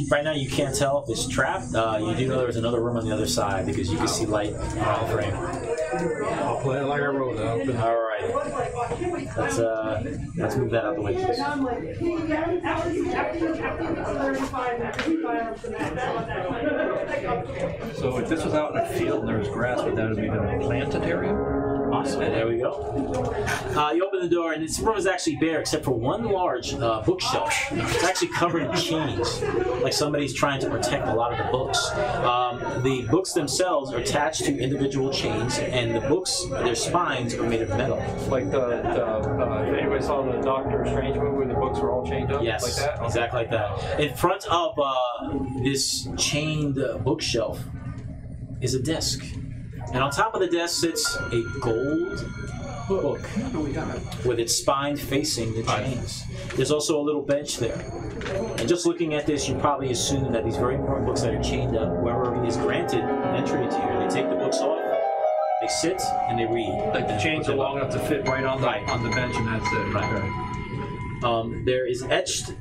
Right now you can't tell if it's trapped. You do know there's another room on the other side because you can see light on the frame. I'll play it like I rolled it. All right. Let's move that out of the way, please. So if this was out in a field and there was grass, would that have been a planetarium? Awesome. There we go. You open the door, and this room is actually bare except for one large bookshelf. It's actually covered in chains, like somebody's trying to protect a lot of the books. The books themselves are attached to individual chains, and the books, their spines are made of metal. Like anybody saw the Doctor Strange movie where the books were all chained up? Yes, like that? Okay. exactly like that. In front of this chained bookshelf is a desk. And on top of the desk sits a gold book with its spine facing the chains. There's also a little bench there. And just looking at this, you probably assume that these very important books that are chained up, whoever is granted entry into here, they take the books off, they sit, and they read. Like the chains are long enough to fit right on the bench, and that's it. Right. There is etched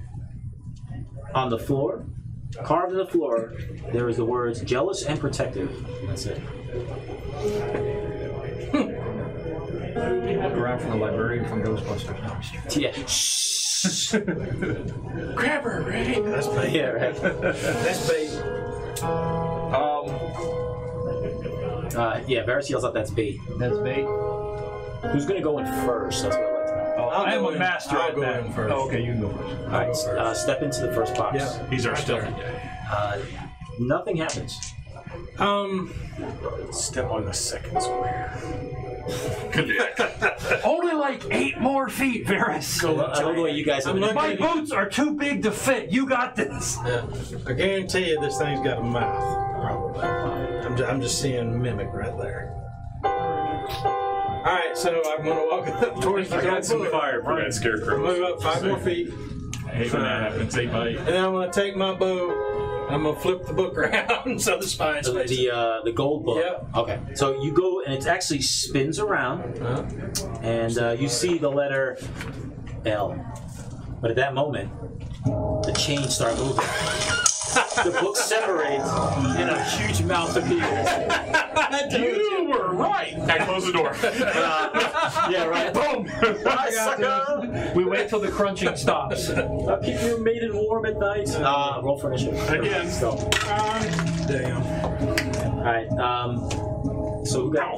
on the floor, carved in the floor, there is the words jealous and protective. That's it. Look around from the librarian from Ghostbusters. Yeah. Grab her, right? That's bait. Yeah, right. That's bait. Yeah, Varys yells out, "That's bait." That's bait. Who's gonna go in first? That's what I'd like to know. I am a master I'll at go that. in first. Oh, okay, you can go first. All right, step into the first box. Yeah. He's our stealthy guy. Nothing happens. Step on the second square. Only like 8 more feet, Varys. I love the way you guys. My boots are too big to fit. You got this. Yeah. I guarantee you this thing's got a mouth. Probably. I'm just seeing mimic right there. Alright, so I'm going to walk up towards the I got some book. fire for that scarecrow. Move up 5 more feet. I hate when that happens. They bite. And then I'm going to take my bow. I'm going to flip the book around so the spine's facing. The gold book. Yeah. Okay. So you go and it actually spins around, and you see the letter L. But at that moment, the chains start moving. The book separates, and a huge mouth appears. You were right. I close the door. Yeah, right. Boom. Bye, sucker. We wait till the crunching stops. I'll keep your maiden warm at night. Roll for initiative. Again. So. Damn. All right. So we got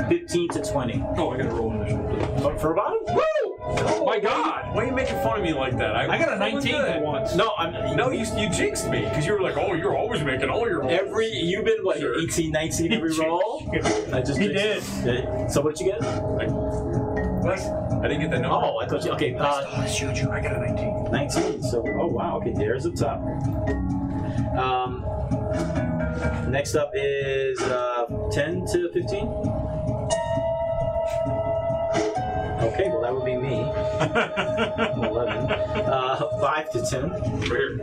15 to 20. Oh, I gotta roll initiative. For about Woo! Oh my God! Why are you making fun of me like that? I got a 19 for once. No, No, you jinxed me because you were like, oh, you're always making all your rolls. you've been what, Sure. 18, 19 every roll? I just He did. So what did you get? What? I didn't get that number. Oh, I thought you. Okay, I showed you. I got a 19. 19. So, oh wow. Okay, there's up top. Next up is 10 to 15. Okay, well that would be me. 11. 5 to 10. Where?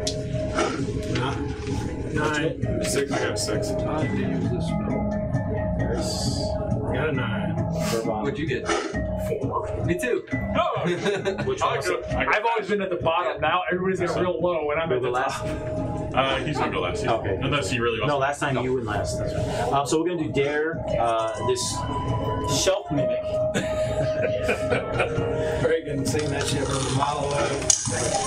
9. 6. I got a 6. Time to use this spell. Got a 9. What'd you get? 4. Me too. Oh! Which one? I've always been at the bottom. Now everybody's getting real low, and I'm at the last. top. He's gonna go last. Okay. Unless he really wants. No, last time you went last. That's right. So we're gonna do Dare. This shelf mimic. Reagan seen that shit from a mile away.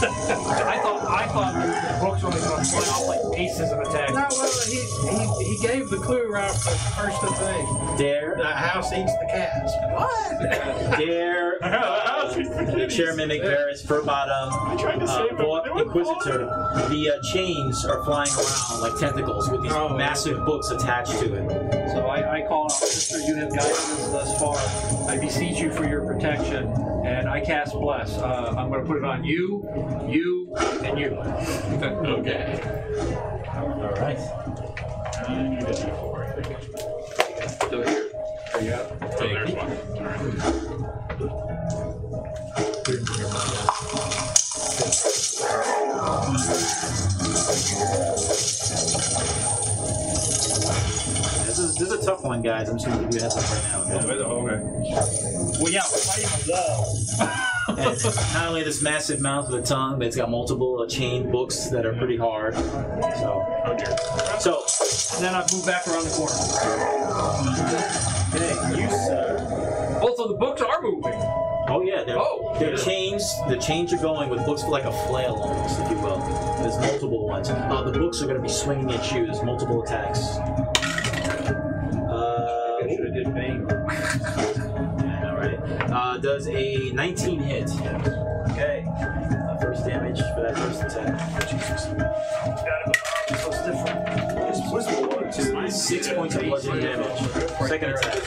I thought the books were going to point off like aces of attack. No, well, he gave the clue right first thing. Dare. The house eats the cats. What? Dare. The chair mimic Varys, fur bottom. Inquisitor. The chains are flying around like tentacles with these massive books attached to it. So I call out, Sister, you have guided us thus far. I beseech you for your protection, and I cast Bless. I'm going to put it on you, and you. Okay. All right. So here. Oh, there's one. This is a tough one, guys. I'm just going to give you a heads up right now. Okay? Well, yeah, we're fighting a wall. And it's not only this massive mouth with a tongue, but it's got multiple chain books that are pretty hard. So, Oh dear. so And then I move back around the corner. okay, you sir. Also, the books are moving. Oh yeah, they're yeah. chains. The chains are going with books like a flail, almost, if you will. There's multiple ones. The books are going to be swinging at you. There's multiple attacks. I should have did Bane. All right. Does a 19 hit? Okay. First damage for that first attack. Jesus. So it's different. 6 points of bludgeoning damage. Second attack.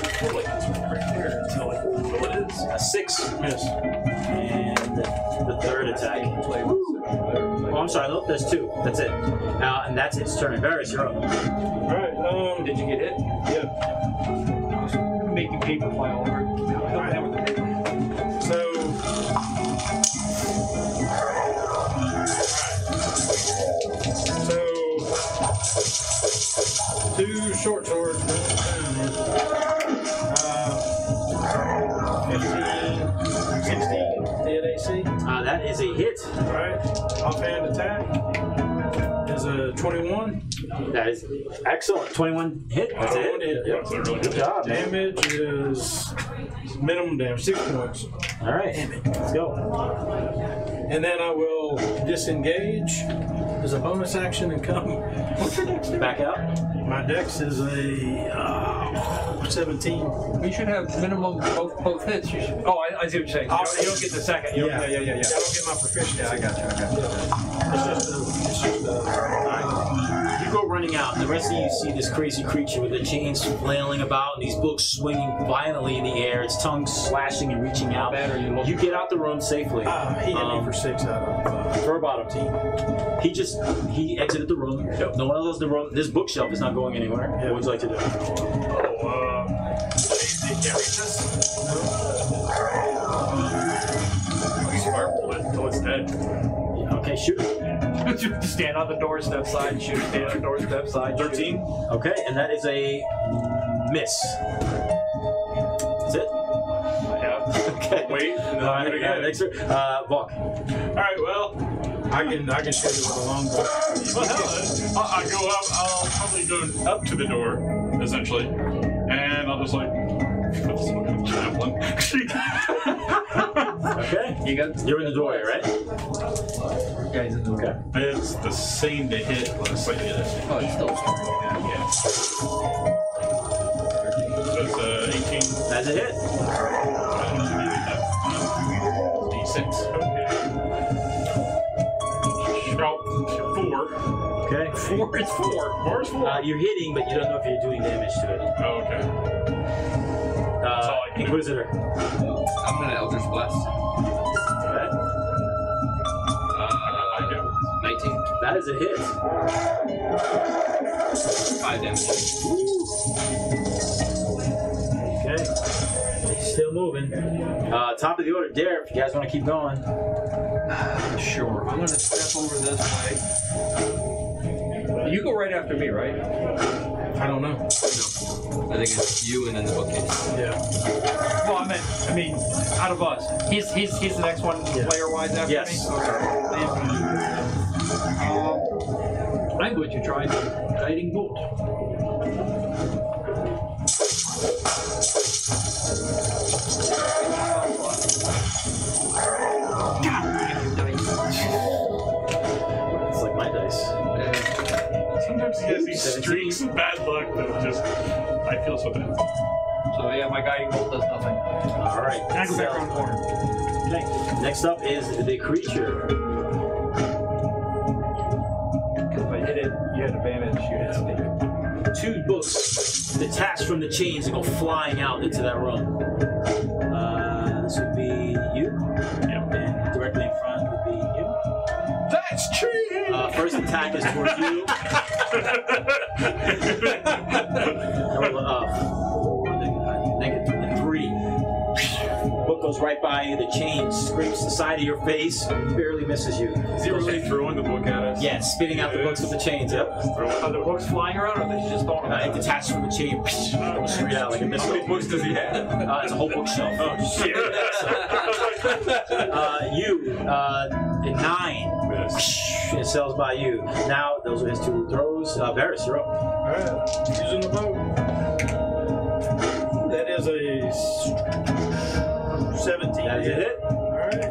A 6 miss. And the third attack. Oh, I'm sorry. Look, there's 2. That's it. And that's its turn. Varys, you're up. Alright, Did you get hit? yeah. Making paper fly all over. So, two short swords. 15, 16 hit AC. That is a hit. Alright, offhand attack is a 21. That is excellent. 21 hit. That's a hit. Yep. That's a really Good job. Man. Damage is minimum damage, 6 points. All right. Let's go. And then I will disengage as a bonus action and come. What's your dex? Back out. My dex is a 17. You should have minimum both hits. You should. Oh, I see what you're saying. You don't get the second. You don't, yeah. I don't get my proficiency. Yeah, I got you. It's just a You go running out, and the rest of you see this crazy creature with the chains flailing about and these books swinging violently in the air, its tongue slashing and reaching out. You get out the room safely. He hit me for 6 out of For about 15. He exited the room. No one else in the room. This bookshelf is not going anywhere. What would you like to do? You can't reach this? Just firebolt it until it's dead. Okay, shoot. Stand on the doorstep side, shoot. Stand on the doorstep side. 13. Okay, and that is a miss. That's it? Yeah. Okay. Wait, and then All I'll right, do it again. next turn. Vok. Alright, well. I can shoot it with a longbow. Well, hell, I go up. I'll probably go up to the door, essentially, and I'll just like put some kind of javelin. Okay. You're in the doorway, right? Guys in the Okay. It's the same to hit, but slightly less. Oh, it's still strong. Yeah. So it's 18. That's a hit. D6. Okay. About 4. Okay. 4 is 4. 4 is 4. You're hitting, but you don't know if you're doing damage to it. Oh, okay. That's all I can do. Inquisitor. I'm gonna Eldritch Blast. Okay. 19. That is a hit. 5 damage. Okay. Still moving. Top of the order, Dare, if you guys want to keep going. Sure. I'm gonna step over this way. You go right after me, right? I don't know. No. I think it's you and then the bookcase. Yeah. Well, I mean, out of us, he's the next one player-wise after Yes. me. Okay. I'm going to try guiding bolt. It's like my dice. Sometimes he has these 17. streaks of bad luck that just, I feel so bad. So yeah, my guiding bolt does nothing. All right. And I go back around the corner. Okay. Next up is the creature. Because if I hit it, you had advantage. You hit something. 2 books detached from the chains and go flying out into that room. This would be you. Yep. And directly in front would be you. That's cheating! First attack is towards you. -3. Book goes right by you. The chain scrapes the side of your face, barely misses you. Is he really throwing the book at us? Yeah, spitting out the books with the chains. Yep. Are the books flying around, or are they just throwing them? It detached from the chain, goes straight out like a How missile. many books does he have? It's a whole bookshelf. Oh, shit. You, 9. It sails by you. Now, those are his 2 throws. Varys, you're up. Alright, using the bow. That is a 17. That is a hit. Alright.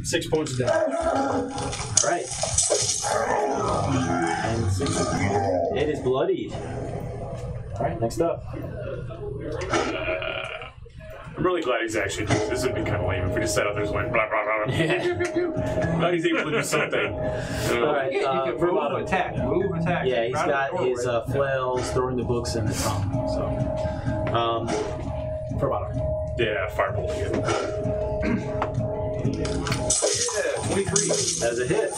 6 points of damage. All right. And 6. It is bloodied. All right, next up. I'm really glad he's actually. This would be kind of lame if we just sat out there and went blah blah blah. Yeah. Glad he's able to do something. All right. You can for move, bottom. attack, move, attack. Yeah, he's Right out got the his doorway. flails, throwing the books, and the tongue. So, for bottom. Yeah, firebolt again. Yeah, 23. As a hit.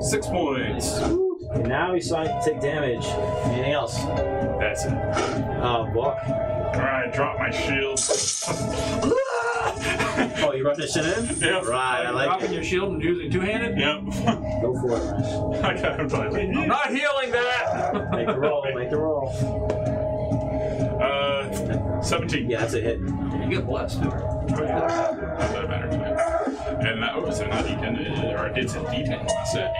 6 points. And now he's starting to take damage. Anything else? That's it. Walk. Alright, drop my shield. Oh, you run this shit in? Yep. Right, I like Dropping it. your shield and using two-handed? Yep. Go for it, Rash. I got him totally. I'm not healing that! Make the roll, make the roll. 17. Yeah, that's a hit. You get blessed, dude. That matters to me. And that was a D10, or it did say D10 when I said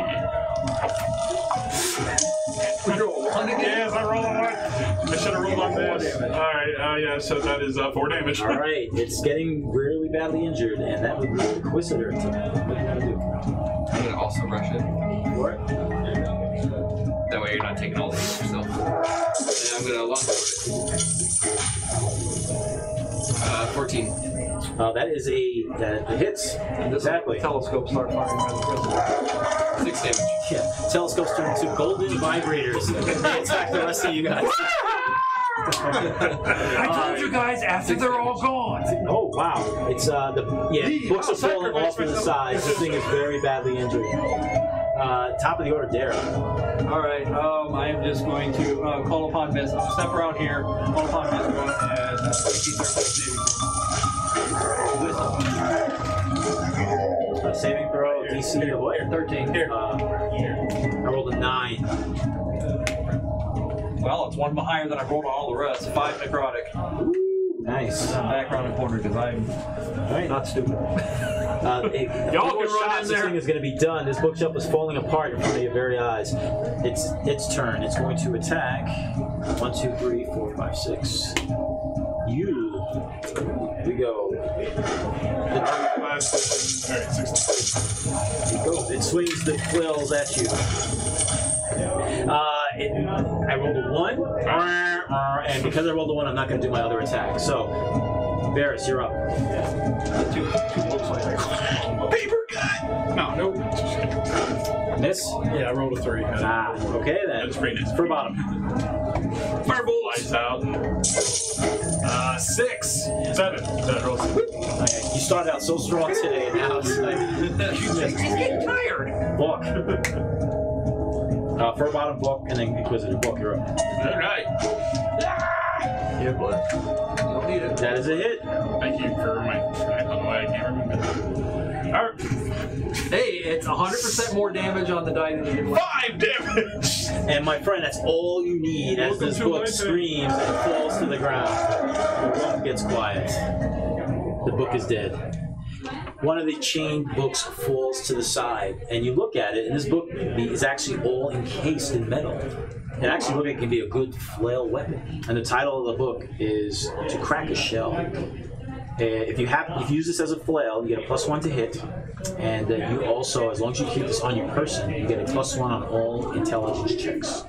We roll 1 again? yes, I rolled a 1. I should have rolled on this. Alright, yeah, so that is 4 damage. All right, it's getting really badly injured, and that would be the Inquisitor. What are you going to do? I'm gonna also rush it. For it? That way you're not taking all the hits yourself. And I'm gonna longsword it. 14. That is that hits. Exactly. Telescope start firing around the 6 damage. Yeah. Telescopes turn into golden vibrators. They attack the rest of you guys. I told you guys after they're all gone. Oh wow! It's books are falling off to the sides. This thing is very badly injured. Top of the order, Dara. All right. I am just going to call upon Miss. I'll step around here. Call upon Miss and Saving throw, DC of what? 13. I rolled a 9. Well, it's one higher than I rolled on all the rest. 5 necrotic. Nice. I'm back around the corner because I'm not stupid. Y'all can run in This there. thing is going to be done. This bookshelf is falling apart in front of your very eyes. It's its turn. It's going to attack. 1, 2, 3, 4, 5, 6. You. Here we go. Alright, 16. It goes. It swings the quills at you. I rolled a 1, and because I rolled a 1, I'm not going to do my other attack. So, Varys, you're up. Two books like that. Paper cut! No, nope. Miss? Yeah, I rolled a 3. Okay then. That's pretty nice. For bottom. Firebolt! Lights out. 6. 7. Okay. You started out so strong today, and now it's like He's getting tired. book. For bottom book, and then Inquisitor book. You're up. Alright. Yeah, blood. You don't need it. That is a hit. Thank you for my. I don't know why I can't remember. Alright. Hey, it's 100% more damage on the die than you did last. 5 damage! And my friend, that's all you need as this book screams and falls to the ground. The book gets quiet. The book is dead. One of the chained books falls to the side, and you look at it, and this book is actually all encased in metal. It actually looks like it can be a good flail weapon. And the title of the book is To Crack a Shell. If you use this as a flail, you get a +1 to hit, and you also, as long as you keep this on your person, you get a +1 on all intelligence checks,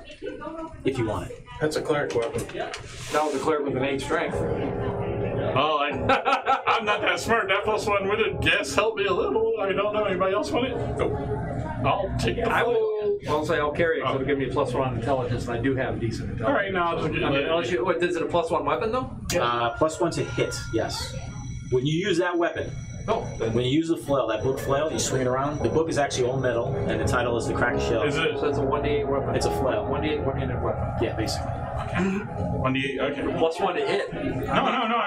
if you want it. That's a cleric weapon. That was a cleric with an 8 strength. Well, I'm not that smart. That +1 would have guess helped me a little. I don't know. Anybody else want it? Nope. I'll take the I flail. will. I'll say I'll carry it because it'll give me a +1 on intelligence, and I do have decent intelligence. Alright, now I'll just get Unless you, what, is it a +1 weapon though? +1 to hit, yes. When you use that weapon, No. when you use the flail, that book flail, you swing it around. The book is actually all metal, and the title is The Crack a Shell. Is it? So it's a 1d8 weapon. It's a flail. 1d8 one-handed weapon. Yeah, basically. 1d8. Okay. +1 to hit. No, I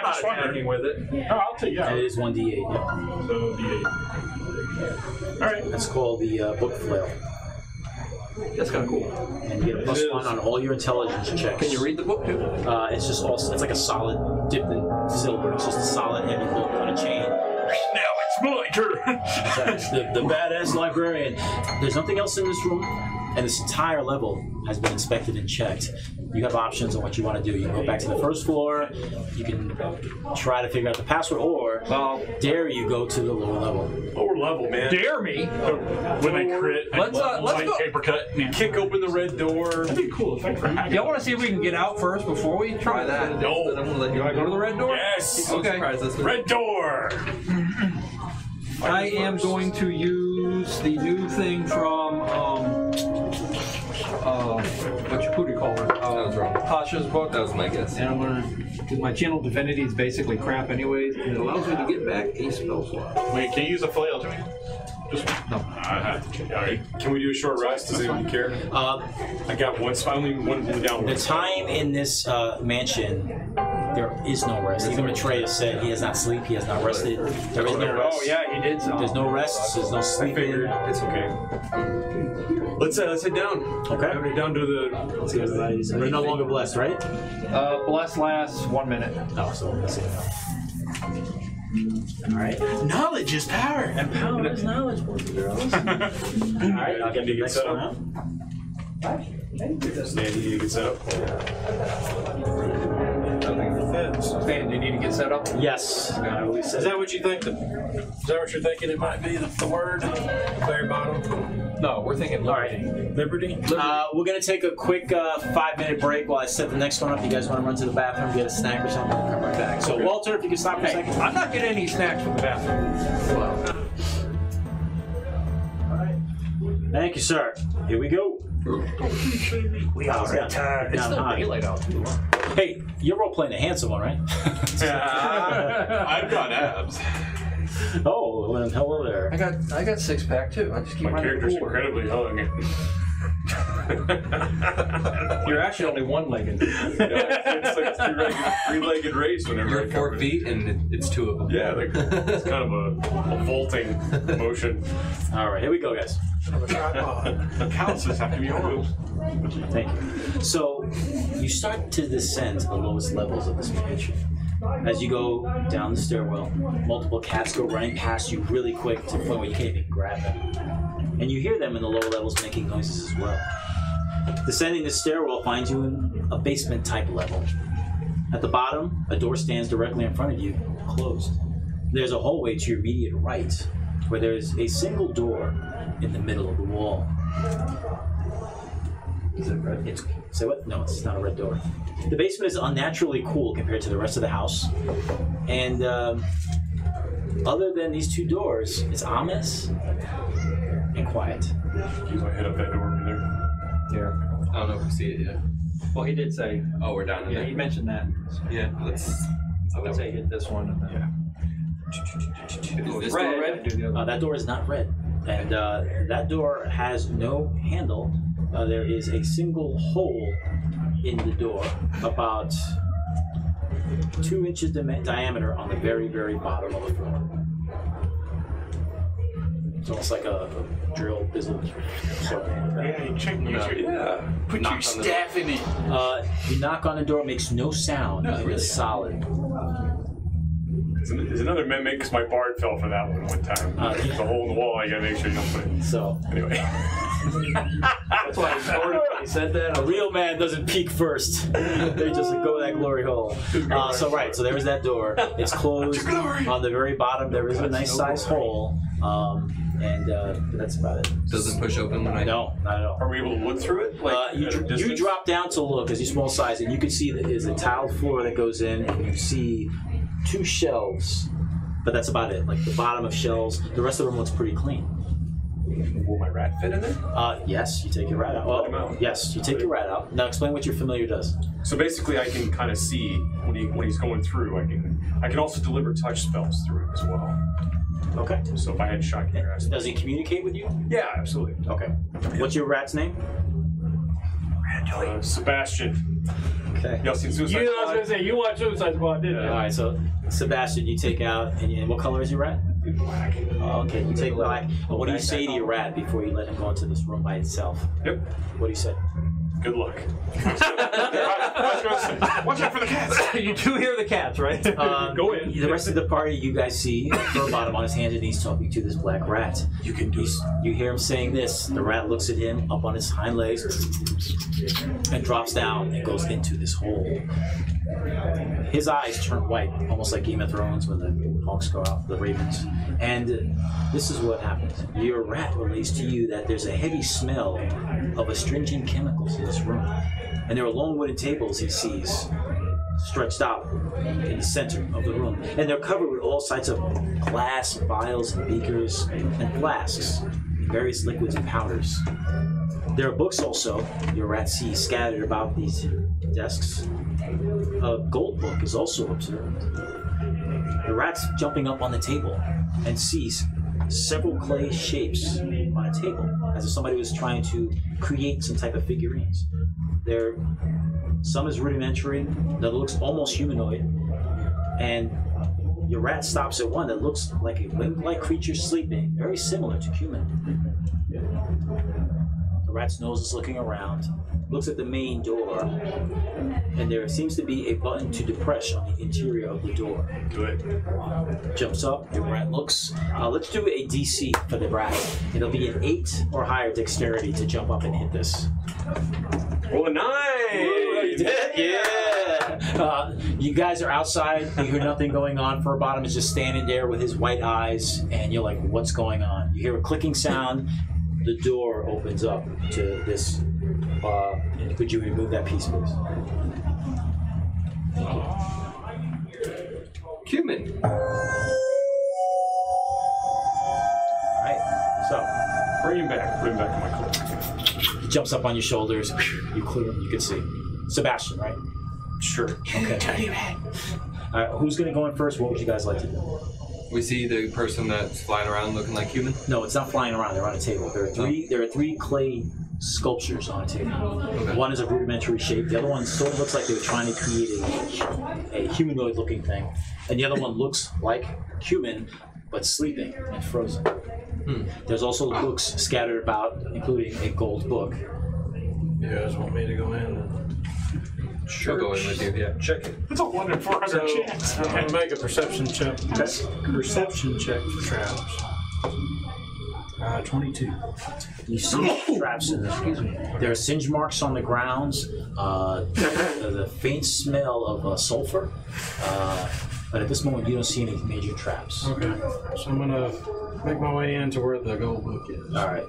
just Not attacking wondered. with it. No, I'll take And it yeah. is 1d8. Yeah. So d8. Alright. That's called the book flail. That's kind of cool. And you get a +1 on all your intelligence checks. Can you read the book too? It's just it's like a solid dipped in silver. It's just a solid heavy book on a chain. Now it's my turn. the badass librarian. There's nothing else in this room, and this entire level has been inspected and checked. You have options on what you want to do. You can go back to the first floor. You can try to figure out the password, or dare you go to the lower level. Lower level, man. Dare me? When I crit, Let's go. paper cut. Yeah. Kick open the red door. That'd be a cool effect for hacking. Y'all want to see if we can get out first before we try that? No. Then I'm gonna let You want to go to the red door? Yes. Okay. Surprise us with Red door. I am going to use the new thing from what do you call it? That was wrong. Tasha's book. That was my guess. And I'm gonna, because my channel divinity is basically crap anyways, and it allows me to get back a spell slot. Wait, can you use a flail to me? Just No. I have to. Alright. Can we do a short rest? Does anyone care? I got one spot, only one down. The time in this mansion, there is no rest. Even Atreus said he has not sleep, he has not rested. There is no rest. Oh yeah, he did. There's no rest. There's no I sleeping. figured it's okay. Let's head down. Okay. Head down to the. You're no longer blessed, right? Bless lasts 1 minute. No, so let's see. All right. Knowledge is power. And power is knowledge, boys and girls. All right, I'll get the next one out. Sandy, you get set up. Stan, do you need to get set up? Yes. Is that what you think? Is that what you're thinking it might be? The word? Very bottom? No, we're thinking Liberty. Liberty? We're going to take a quick 5-minute break while I set the next one up. You guys want to run to the bathroom, get a snack or something, and come right back. So, Walter, if you can stop for a second. I'm not getting any snacks from the bathroom. Well, Thank you, sir. Here we go. We are retired. it's still daylight out too. Hey, you're role playing the handsome one, right? I've got abs. Oh, well, hello there. I got 6-pack too. I just keep My running character's forward. incredibly young. You're actually only one-legged. It's like a three-legged race whenever You're I 4 come in. feet and it's 2 of them. Yeah, like, It's kind of a vaulting motion. All right, here we go, guys. The calluses have to be removed. Thank you. So, you start to descend to the lowest levels of this mansion. As you go down the stairwell, multiple cats go running past you really quick to the point where you can't even grab them. And you hear them in the lower levels making noises as well. Descending the stairwell finds you in a basement-type level. At the bottom, a door stands directly in front of you, closed. There's a hallway to your immediate right, where there's a single door in the middle of the wall. Is it red? Say what? No, it's not a red door. The basement is unnaturally cool compared to the rest of the house. And other than these 2 doors, it's ominous and quiet. Use my head up that door over there. Yeah. I don't know if we see it yet. Well, he did say. Oh, we're down in Yeah, there. he mentioned that. Yeah, let's. I would say hit this one and then. Is this Red. door red? Do the other. That door is not red. And that door has no handle. There is a single hole in the door, about 2 inches diameter on the very, very bottom of the floor. It's almost like a drill bizzle circle like that. Yeah, you check me out. yeah. Put Knock your on the staff in it. You knock on the door, makes no sound. It's solid. There's another mimic because my bard fell for that one time. There's a hole in the wall. I gotta make sure you don't put it. So Anyway. That's why I snorted when he said that. a real man doesn't peek first. They just go that glory hole. So there's that door. It's closed. On the very bottom, there is a nice sized hole. And that's about it. Doesn't push open when I. No, not at all. Are we able to look through it? Like, You at a distance? drop down to look as you small size, and you can see that there's a tiled floor that goes in, and you see 2 shelves, but that's about it. Like the bottom of shelves, the rest of the room looks pretty clean. Will my rat fit in there? Yes, you take your rat out. Let him out. Yes, you take your rat out. Now explain what your familiar does. So basically, I can kind of see when he's going through. I can also deliver touch spells through it as well. Okay. So if I had shot your ass. Does he communicate with you? Yeah, absolutely. Okay. What's your rat's name? Sebastian. Okay. Y'all seen Suicide You know, I was Squad? gonna say you watch Suicide Squad, didn't you? All right. So Sebastian, you take out, and what color is your rat? Black. Oh, okay. You take black. But what do you say to your rat before you let him go into this room by itself? Yep. What do you say? Good luck. Watch out for the cats. You do hear the cats, right? Go in. The rest of the party, you guys see Furbottom on his hands and knees talking to this black rat. You can do it. You hear him saying this. The rat looks at him up on his hind legs and drops down and goes into this hole. His eyes turn white, almost like Game of Thrones when the hawks go out, the ravens. And this is what happens. Your rat relates to you that there's a heavy smell of astringent chemicals in this room. And there are long wooden tables he sees stretched out in the center of the room. And they're covered with all sorts of glass vials and beakers and flasks, various liquids and powders. There are books also, your rat sees scattered about these desks. A gold book is also observed. The rat's jumping up on the table and sees several clay shapes on a table, as if somebody was trying to create some type of figurines. Some is rudimentary, that looks almost humanoid, and your rat stops at one that looks like a winged-like creature sleeping, very similar to human. The rat's nose is looking around, looks at the main door, and there seems to be a button to depress on the interior of the door. Good. Jumps up, your rat looks. Let's do a DC for the rat. It'll be an 8 or higher dexterity to jump up and hit this. Roll a 9! You did? Yeah! You guys are outside. You hear nothing going on. Fur Bottom is just standing there with his white eyes, and you're like, "What's going on?" You hear a clicking sound. The door opens up to this. Could you remove that piece, please? Cumin. All right. So Bring him back to my cloak. he jumps up on your shoulders. You clear him. You can see Sebastian, right? Sure. Okay. All right. Who's going to go in first? What would you guys like to do? We see the person that's flying around looking like human. No, it's not flying around. They're on a table. There are three clay sculptures on a table. Okay. One is a rudimentary shape. The other one sort of looks like they were trying to create a humanoid-looking thing, and the other one looks like human, but sleeping and frozen. There's also books scattered about, including a gold book. You guys want me to go in? Sure. I'll go in with you, yeah. Check it. It's a 1 in 400 chance. I'm going to make a perception check. Perception check for traps. 22. You see traps in this. There are singe marks on the grounds. The faint smell of sulfur. But at this moment, you don't see any major traps. Okay. So I'm going to make my way into where the gold book is. All right.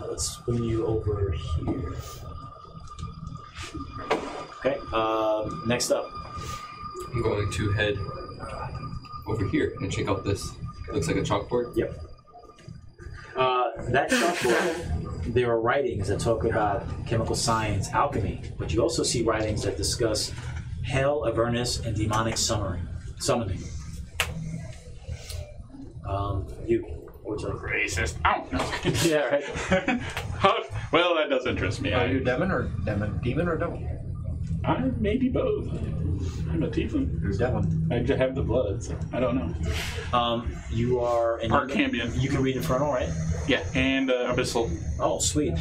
Let's bring you over here. Okay. Next up. I'm going to head over here and check out this. Looks like a chalkboard. Yep. That chalkboard, there are writings that talk about chemical science, alchemy, but you also see writings that discuss hell, Avernus, and demonic summoning. Which are Racist. Ow. yeah, right. Well, that does interest me. Are you demon or devil? I may be both. I'm a tiefling. You're devil. I just have the blood, so I don't know. You are... Arcambian. You can read Infernal, right? Yeah, and Abyssal. Oh, sweet.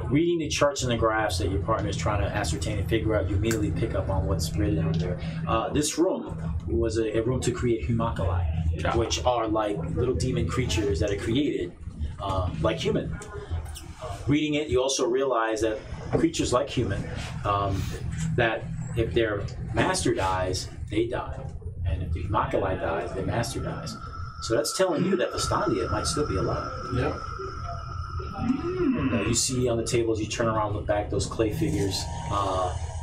Reading the charts and the graphs that your partner is trying to ascertain and figure out, you immediately pick up on what's written on there. This room was a room to create humaculi, which are like little demon creatures that are created like human. Reading it, you also realize that creatures like human, that if their master dies, they die. And if the humaculi dies, their master dies. So that's telling you that Vestandia might still be alive. Yep. You see on the tables, you turn around, look back, those clay figures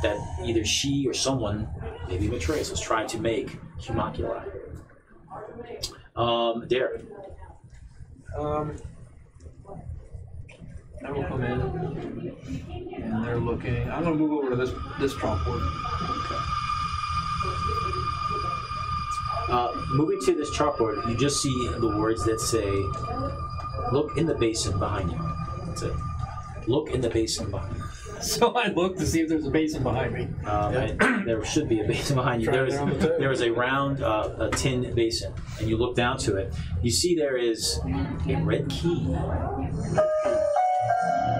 that either she or someone, maybe Matreus, was trying to make humaculi. Derek. I will come in, and they're looking. I'm going to move over to this chalkboard. Moving to this chalkboard, you just see the words that say, "Look in the basin behind you." That's it. Look in the basin behind you. So I look to see if there's a basin behind me. There should be a basin behind you. There is a round, a tin basin, and you look down to it. You see there is a red key.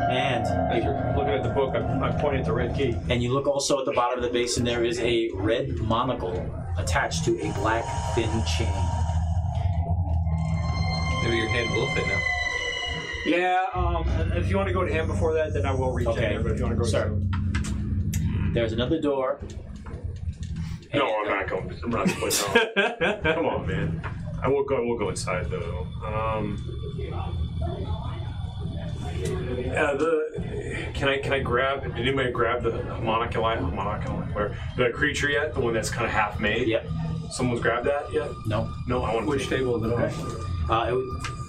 And As you're looking at the book, I'm pointing at the red key. And you look also at the bottom of the basin, there is a red monocle attached to a black thin chain. Maybe your hand will fit now. Yeah, if you want to go to him before that, then I will reach in there, but if you want to go to him. There's another door. No, I'm not going. I'm not going. Come on, man. I will go. We'll go inside though. Can I grab? Did anybody grab the the creature yet? The one that's kind of half made. Yep. Someone's grabbed that yet? No. No, I want to. Which table is it on?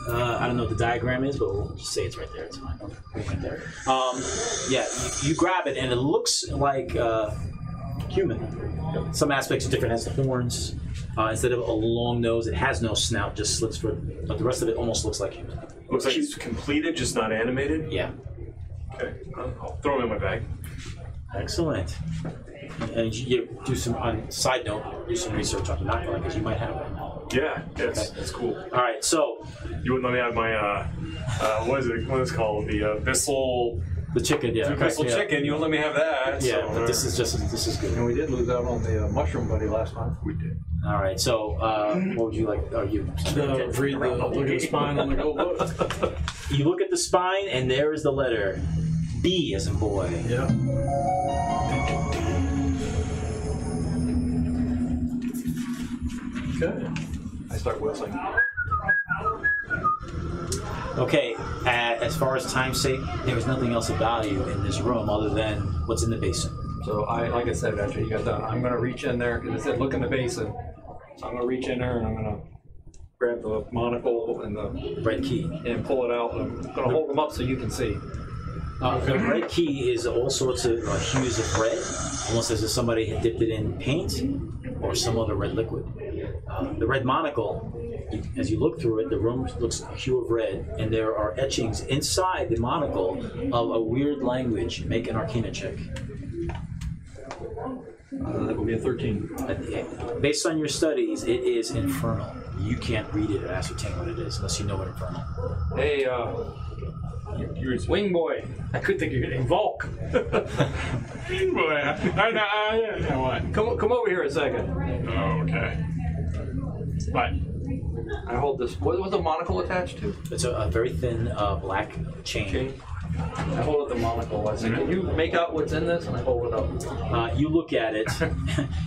I don't know what the diagram is, but we'll just say it's right there. It's fine. Right there. You grab it, and it looks like human. Some aspects are different. It has the horns. Instead of a long nose, it has no snout, just slits for. But the rest of it almost looks like human. Looks like it's completed, just not animated. Yeah. Okay, I'll throw them in my bag. Excellent. And you do some, on side note, do some research on Humaculi because you might have one. Yeah, that's cool. All right, so you wouldn't let me have my what is it? What is it called? The Abyssal. The chicken, yeah. The Abyssal chicken. You won't let me have that. Yeah, so, but this is good. And we did lose out on the mushroom buddy last time. We did. All right, so what would you like? Are you Look at the spine on the gold book. You look at the spine, and there is the letter B as in boy. Yeah. Okay. I start whistling. Okay, as far as time's sake, there was nothing else of value in this room other than what's in the basin. So like I said, after you got done, I'm gonna reach in there because it said look in the basin. So I'm gonna reach in there and I'm gonna grab the monocle and the Red key. and pull it out. I'm gonna hold them up so you can see. The red key is all sorts of hues of red, almost as if somebody had dipped it in paint or some other red liquid. The red monocle, as you look through it, the room looks a hue of red, and there are etchings inside the monocle of a weird language. Make an Arcana check. That would be a 13. Based on your studies, it is infernal. You can't read it or ascertain what it is unless you know what infernal. Hey, Wing Boy. I could think you're getting Volk. Wing Boy. Yeah, what? Come over here a second. Okay. What? I hold this. What was the monocle attached to? It's a very thin black chain. I hold up the monocle. I say, can you make out what's in this? And I hold it up. You look at it,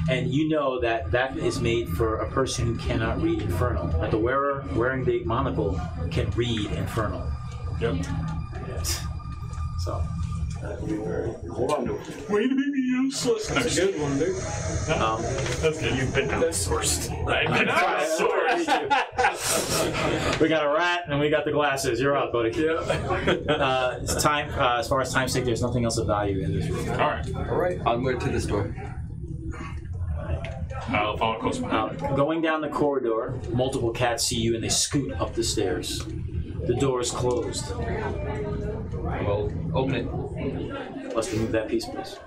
and you know that that is made for a person who cannot read infernal. That the wearer wearing the monocle can read infernal. Yep. So. Hold on to it. Way to make me useless. That's a good one, dude. That's good. You've been outsourced. I've been outsourced. We got a rat and we got the glasses. You're out, buddy. Yeah. It's time. As far as time's sake, there's nothing else of value in this room. All right. Onward to this door. I'll follow close behind. Going down the corridor, multiple cats see you and they scoot up the stairs. The door is closed. Well, open it. Let's remove that piece, please.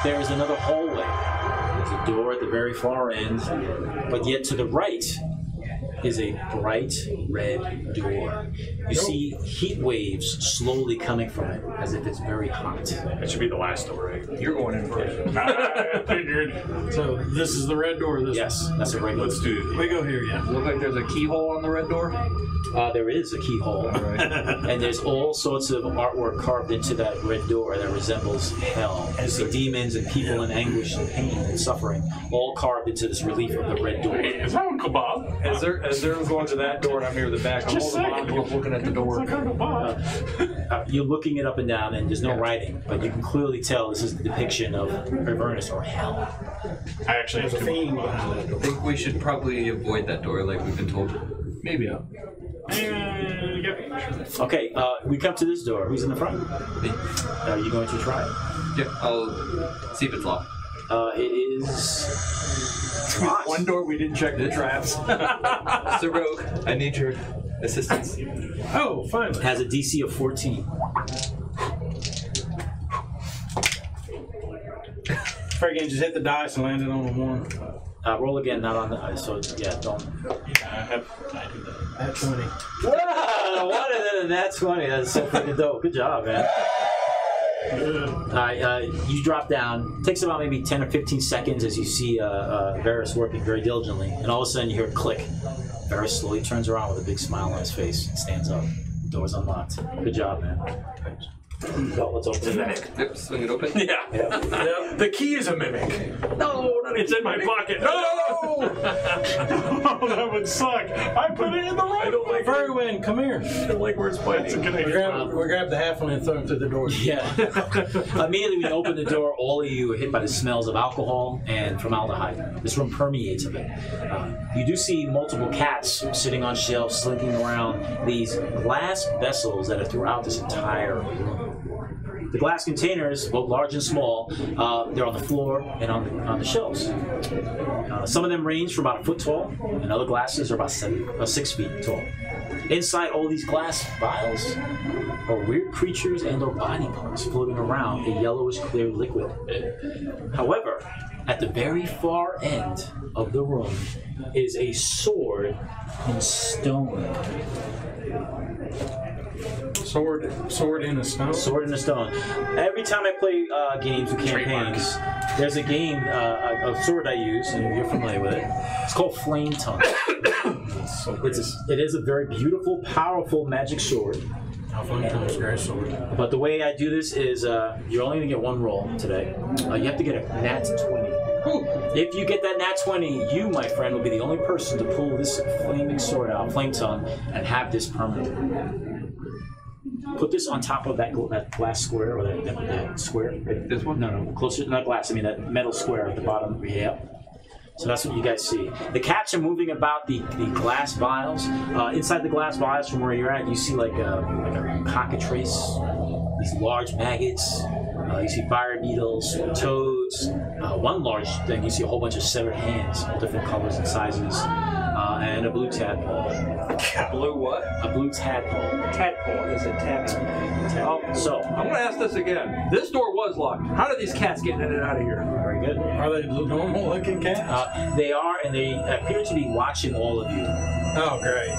There is another hallway. There's a door at the very far end, but yet to the right is a bright red door. You see heat waves slowly coming from it, as if it's very hot. That should be the last door, right? You're going in first. I figured. So this is the red door. Yes, that's a regular. Let's do it. We go here, yeah. Look like there's a keyhole on the red door. There is a keyhole, and there's all sorts of artwork carved into that red door that resembles hell. You see demons and people in anguish and pain and suffering, all carved into this relief of the red door. Hey, is that Uncle Bob? As they're going to that door and I'm near the back, I'm Just holding on, saying. looking at the door. It's like Uncle Bob. You're looking it up and down, and there's no writing, but you can clearly tell this is the depiction of Avernus or hell. I actually have There's a two. fiend behind that door. I think we should probably avoid that door like we've been told. Maybe. Yep. Okay, we come to this door. Who's in the front? Me. Are you going to try it? Yeah, I'll see if it's locked. It is locked. One door we didn't check the traps. Sir Rogue, I need your assistance. Oh, finally. Has a DC of 14. Friggin' just hit the dice and landed on a 1. Roll again, not on the so yeah, don't. I do that. At 20. Wow, what is it? That's 20. That's so freaking dope. Good job, man. You drop down. Takes about maybe 10 or 15 seconds as you see Varus working very diligently, and all of a sudden you hear a click. Varus slowly turns around with a big smile on his face and stands up. The door's unlocked. Good job, man. So let's open it. Yep, swing it open. Yeah. The key is a mimic. No, It's in my pocket. No! Oh, that would suck. I put it in the right. I don't like Furrywin, come here. I don't like where it's pointing. We grab the halfling and throw him through the door. Yeah. Immediately when you open the door, all of you are hit by the smells of alcohol and formaldehyde. This room permeates of it. You do see multiple cats sitting on shelves, slinking around these glass vessels that are throughout this entire room. The glass containers, both large and small, they're on the floor and on the shelves. Some of them range from about a foot tall, and other glasses are about 6 feet tall. Inside all these glass vials are weird creatures and or body parts floating around a yellowish clear liquid. However, at the very far end of the room is a sword in stone. Sword in a stone. Sword in a stone. Every time I play games with campaigns, there's a game, a sword I use, and you're familiar with it. It's called Flame Tongue. It is a very beautiful, powerful magic sword. Halfling comes great sword. But the way I do this is you're only going to get one roll today. You have to get a nat 20. If you get that nat 20, you, my friend, will be the only person to pull this flaming sword out, flame tongue, and have this permanent. Put this on top of that glass square, or that square. This one? No, closer, not glass, I mean that metal square at the bottom. Yeah. So that's what you guys see. The cats are moving about the glass vials. Inside the glass vials from where you're at, you see like a cockatrice, these large maggots. You see fire beetles, toads. One large thing, you see a whole bunch of severed hands, all different colors and sizes, and a blue tadpole. Blue what? A blue tadpole. Tadpole. Is it tadpole? So, I'm going to ask this again. This door was locked. How did these cats get in and out of here? very good. Are they normal looking cats? They are, and they appear to be watching all of you. Oh, great.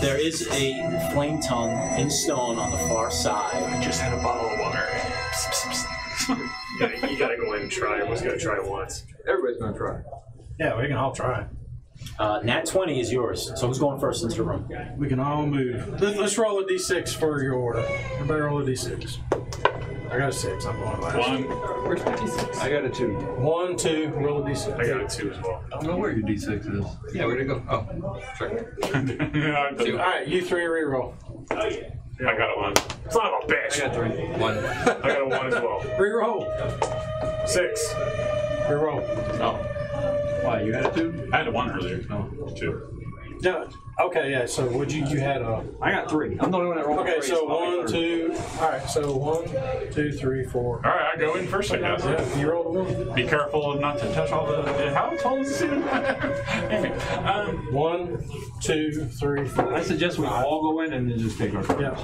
There is a flame tongue in stone on the far side. I just had a bottle of water. You gotta go in and try. Everyone's gonna try it once. Everybody's going to try. Yeah, we can all try. Nat 20 is yours. So who's going first into the room? We can all move. Let's roll a d6 for your order. Everybody roll a d6. I got a 6. I'm going last. 1. Where's my D6? I got a 2. 1, 2, roll a d6. I got a 2 as well. I don't know where your D6 is. Yeah, where'd it go? Oh, sorry. All right, you 3 reroll. I got a 1. Son of a bitch! I got 3. 1. I got a 1 as well. Reroll. 6. Reroll. Oh, Why, you had a 2? I had a 1 earlier. Oh. 2. No, okay, yeah. So would you had a? I got 3. I'm the only one that rolled Okay, 3. so I'll 1, be 2. All right, so 1, 2, 3, 4. All right, I go in first, I guess. Yeah, you rolled a 1. Be careful not to touch all the. How tall is this even? Anyway, 1, 2, 3, 4. I suggest we all go in and then just take our turns. Yeah.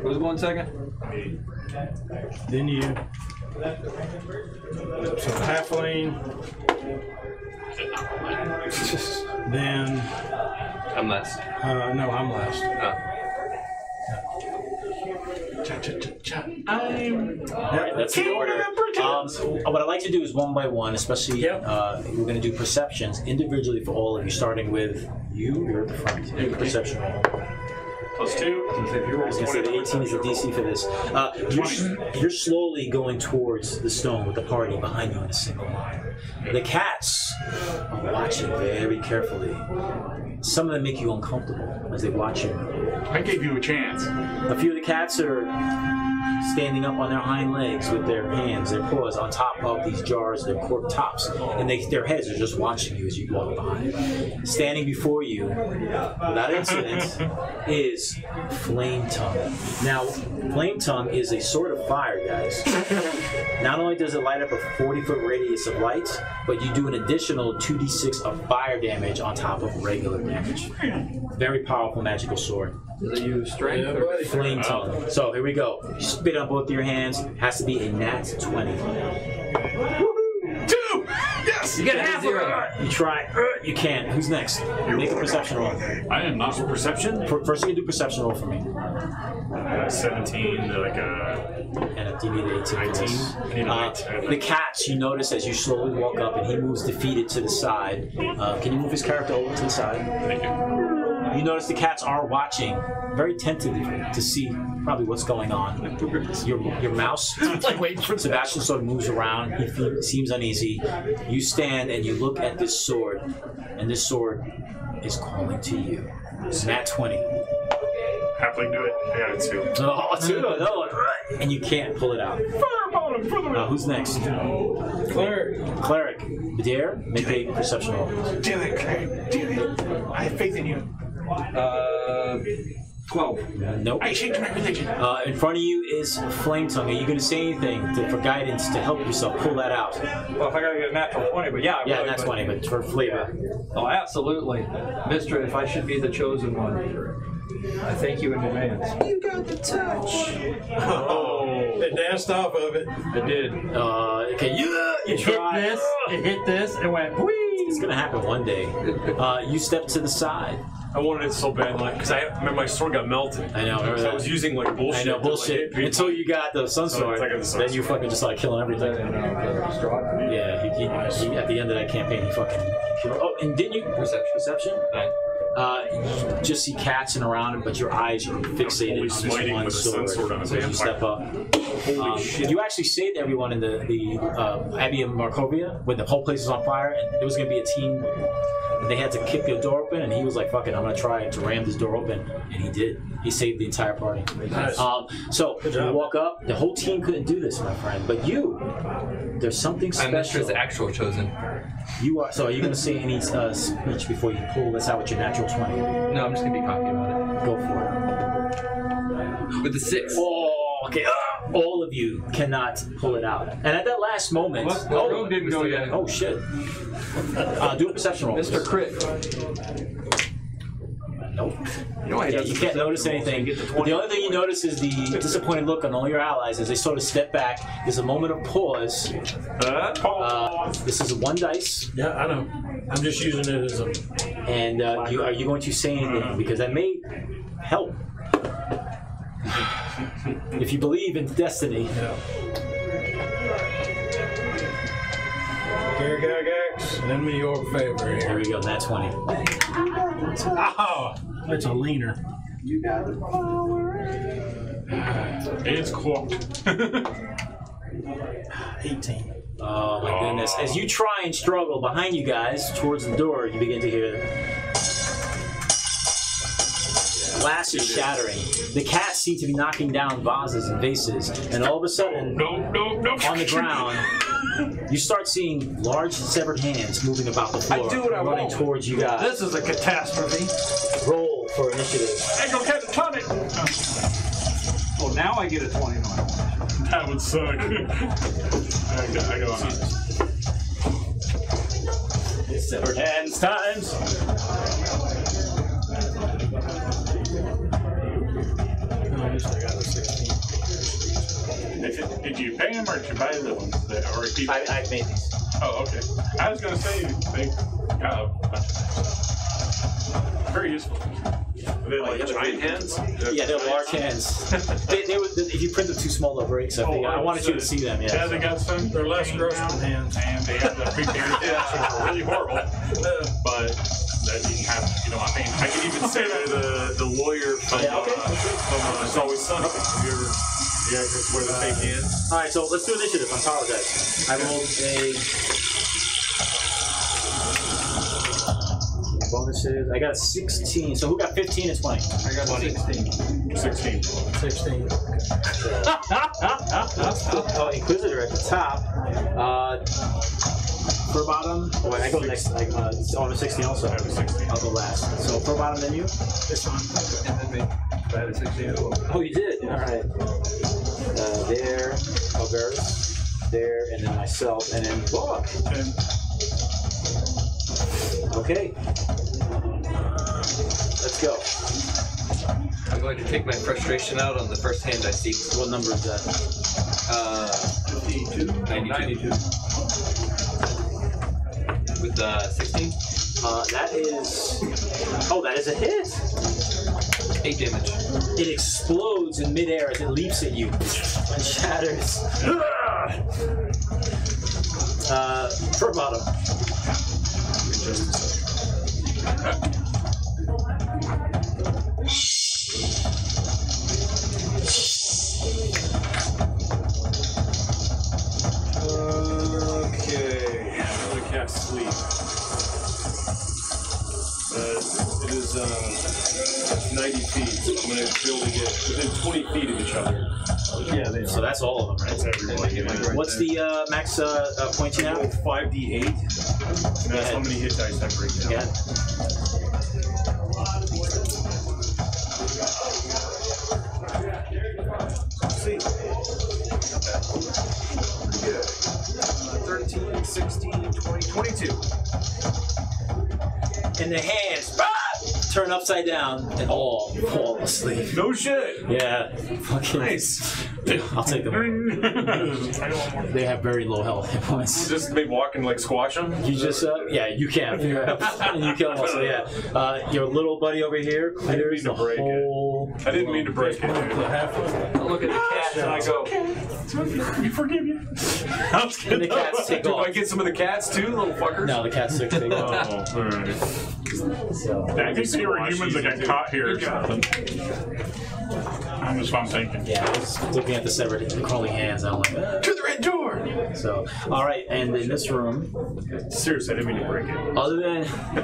Who's going second? Then you. So halfling. Then. I'm last. No, I'm last. Alright, that's the order. What I'd like to do is one by one, especially we're going to do perceptions individually for all of you, starting with you. You're at the front. Make a perception roll. +2. I was going to say the 18 is the DC for this. You're slowly going towards the stone with the party behind you in a single line. The cats are watching very carefully. Some of them make you uncomfortable as they watch you. I gave you a chance. A few of the cats are standing up on their hind legs with their hands, their paws on top of these jars, their cork tops, and their heads are just watching you as you walk behind. Standing before you, without incident, is Flame Tongue. Now, Flame Tongue is a sword of fire, guys. Not only does it light up a 40-foot radius of light, but you do an additional 2d6 of fire damage on top of regular damage. Very powerful magical sword. Does it use strength? Yeah, or buddy. Flame Tongue. So here we go. You spit on both your hands. Has to be a nat 20. 2! Yes! You get half of it! You try. You can't. Who's next? Make a perception roll. I am not. Perception? First, you can do perception roll for me. 17, like And if you need 18 for 19. this. I need a 19. The cats, you notice as you slowly walk up and he moves defeated to the side. Can you move his character over to the side? Thank you. You notice the cats are watching very tentatively to see probably what's going on. Your mouse, like waiting for Sebastian sort of moves around. He seems uneasy. You stand and you look at this sword, and this sword is calling to you. Nat 20. Happily do it. I got a 2. Oh, 2. No, and you can't pull it out. Who's next? Cleric. Vidaire, make a perception roll. Do it, Claire. Do it. I have faith in you. 12. Nope. I changed my religion. In front of you is Flame Tongue. Are you going to say anything for guidance to help yourself pull that out? Well, if I gotta get a natural 20, but yeah. Yeah, that's 20, but for flavor. Oh, absolutely. Mister, if I should be the chosen one, I thank you in advance. You got the touch. It danced off of it. It did. Okay, you It try. hit this, it hit this, and went whee! It's going to happen one day. You step to the side. I wanted it so bad, like, because I remember my sword got melted. I know, remember So that. I was using like bullshit. I know, to, bullshit. Like, hit Until you got the sun sword, it's like a sun then you sword. fucking just like killing everything. Yeah, he, at the end of that campaign, he fucking killed. Oh, and didn't you? Perception. Perception? 9. You just see cats and around it, but your eyes are fixated Holy on smiting this one with a sun sword on a So you vampire. step up. You actually saved everyone in the Abbey of Markovia when the whole place was on fire, and there was going to be a team. And they had to kick the door open, and he was like, "Fuck it, I'm gonna try to ram this door open," and he did. He saved the entire party. Nice. So you walk up. The whole team couldn't do this, my friend, but you. There's something I'm Mr. special. actual chosen. You are. So are you gonna say any speech before you pull this out with your natural 20? No, I'm just gonna be cocky about Go for it. With the 6. Oh, okay. All of you cannot pull it out. And at that last moment, What rogue didn't go yet? oh shit! Do a perception roll. Mr. Crit. Nope. You know why he Yeah, does you the can't perception notice roll, so anything. you get the The 20. only thing you notice is the disappointed look on all your allies as they sort of step back. There's a moment of pause. This is one dice, Yeah, I know. I'm just using it as a. and are you going to say anything? Because that may help. If you believe in destiny. Garagax, lend me your favor There here. we go. That's 20. Oh, that's a leaner. It's cooked. 18. Oh my goodness. As you try and struggle behind you guys towards the door, you begin to hear glass is shattering. The cats seem to be knocking down vases and vases, and all of a sudden, No. on the ground, you start seeing large severed hands moving about the floor, do what I running want. towards you guys. This is a catastrophe. Roll for initiative. Hey, go get the tonic! Well, now I get a 20 on my one. That would suck. I go on this. Severed hands times. At least I got a 16. Did you pay him or did you buy the ones? Or keep I made these. Oh, okay. I was going to say, they got a bunch of very useful. Are they like giant hands? Yeah, they're large hands. they were, if you print them too small, they'll break. So I wanted you to see them. Yeah, Yeah. they got some. They're less gross than hands. And they have the prepared which are really horrible. But that you have, you know, I mean, I could even say the lawyer from It's Always Sunny. The actress wear the fake hands. All right, so let's do initiative. I apologize. I rolled a bonuses. I got a 16. So who got 15 and 20? I got 16. 16. 16. Oh, Inquisitor at the top. For bottom. Oh, wait, I go next. I'm a 16 also. I was 16. I'll go last. So for bottom, then you. This one. And then me. I had a 16 as well. Oh, you did. All right. There, Alvarez, there, and then myself, and then Bob. 10. Okay. Let's go. I'm going to take my frustration out on the first hand I see. What number is that? 52. 92. With 16? That is. Oh, that is a hit. 8 damage. It explodes in midair as it leaps at you and shatters. For bottom. Okay, I'm gonna cast sleep. It is 90 feet, so I'm gonna be able to get within 20 feet of each other. Yeah, So that's all of them, right? Everyone. What's the max points you Roll have? 5d8. And that's how many hit dice I break down. Yeah. See. Pretty good. 13, 16, 20, 22. And the hands turn upside down and all fall asleep. No shit. Yeah. Fucking Nice. I'll take them. They have very low health hit points. Just maybe walk and like squash them. You just, yeah, you can. And you kill them also, yeah. Your little buddy over here clears the to break it. whole... I didn't mean to break it, dude. I look at the cat and I go, We forgive you. And the cats take Do off. I get some of the cats too, little fuckers? No, the cats take off. Oh, alright. So, I think they were humans that got caught here or something. That's what I'm thinking. yeah, I was looking at the severed crawling hands. I'm like, To the red door! so. All right, and in this room, Seriously, I didn't mean to break it. other than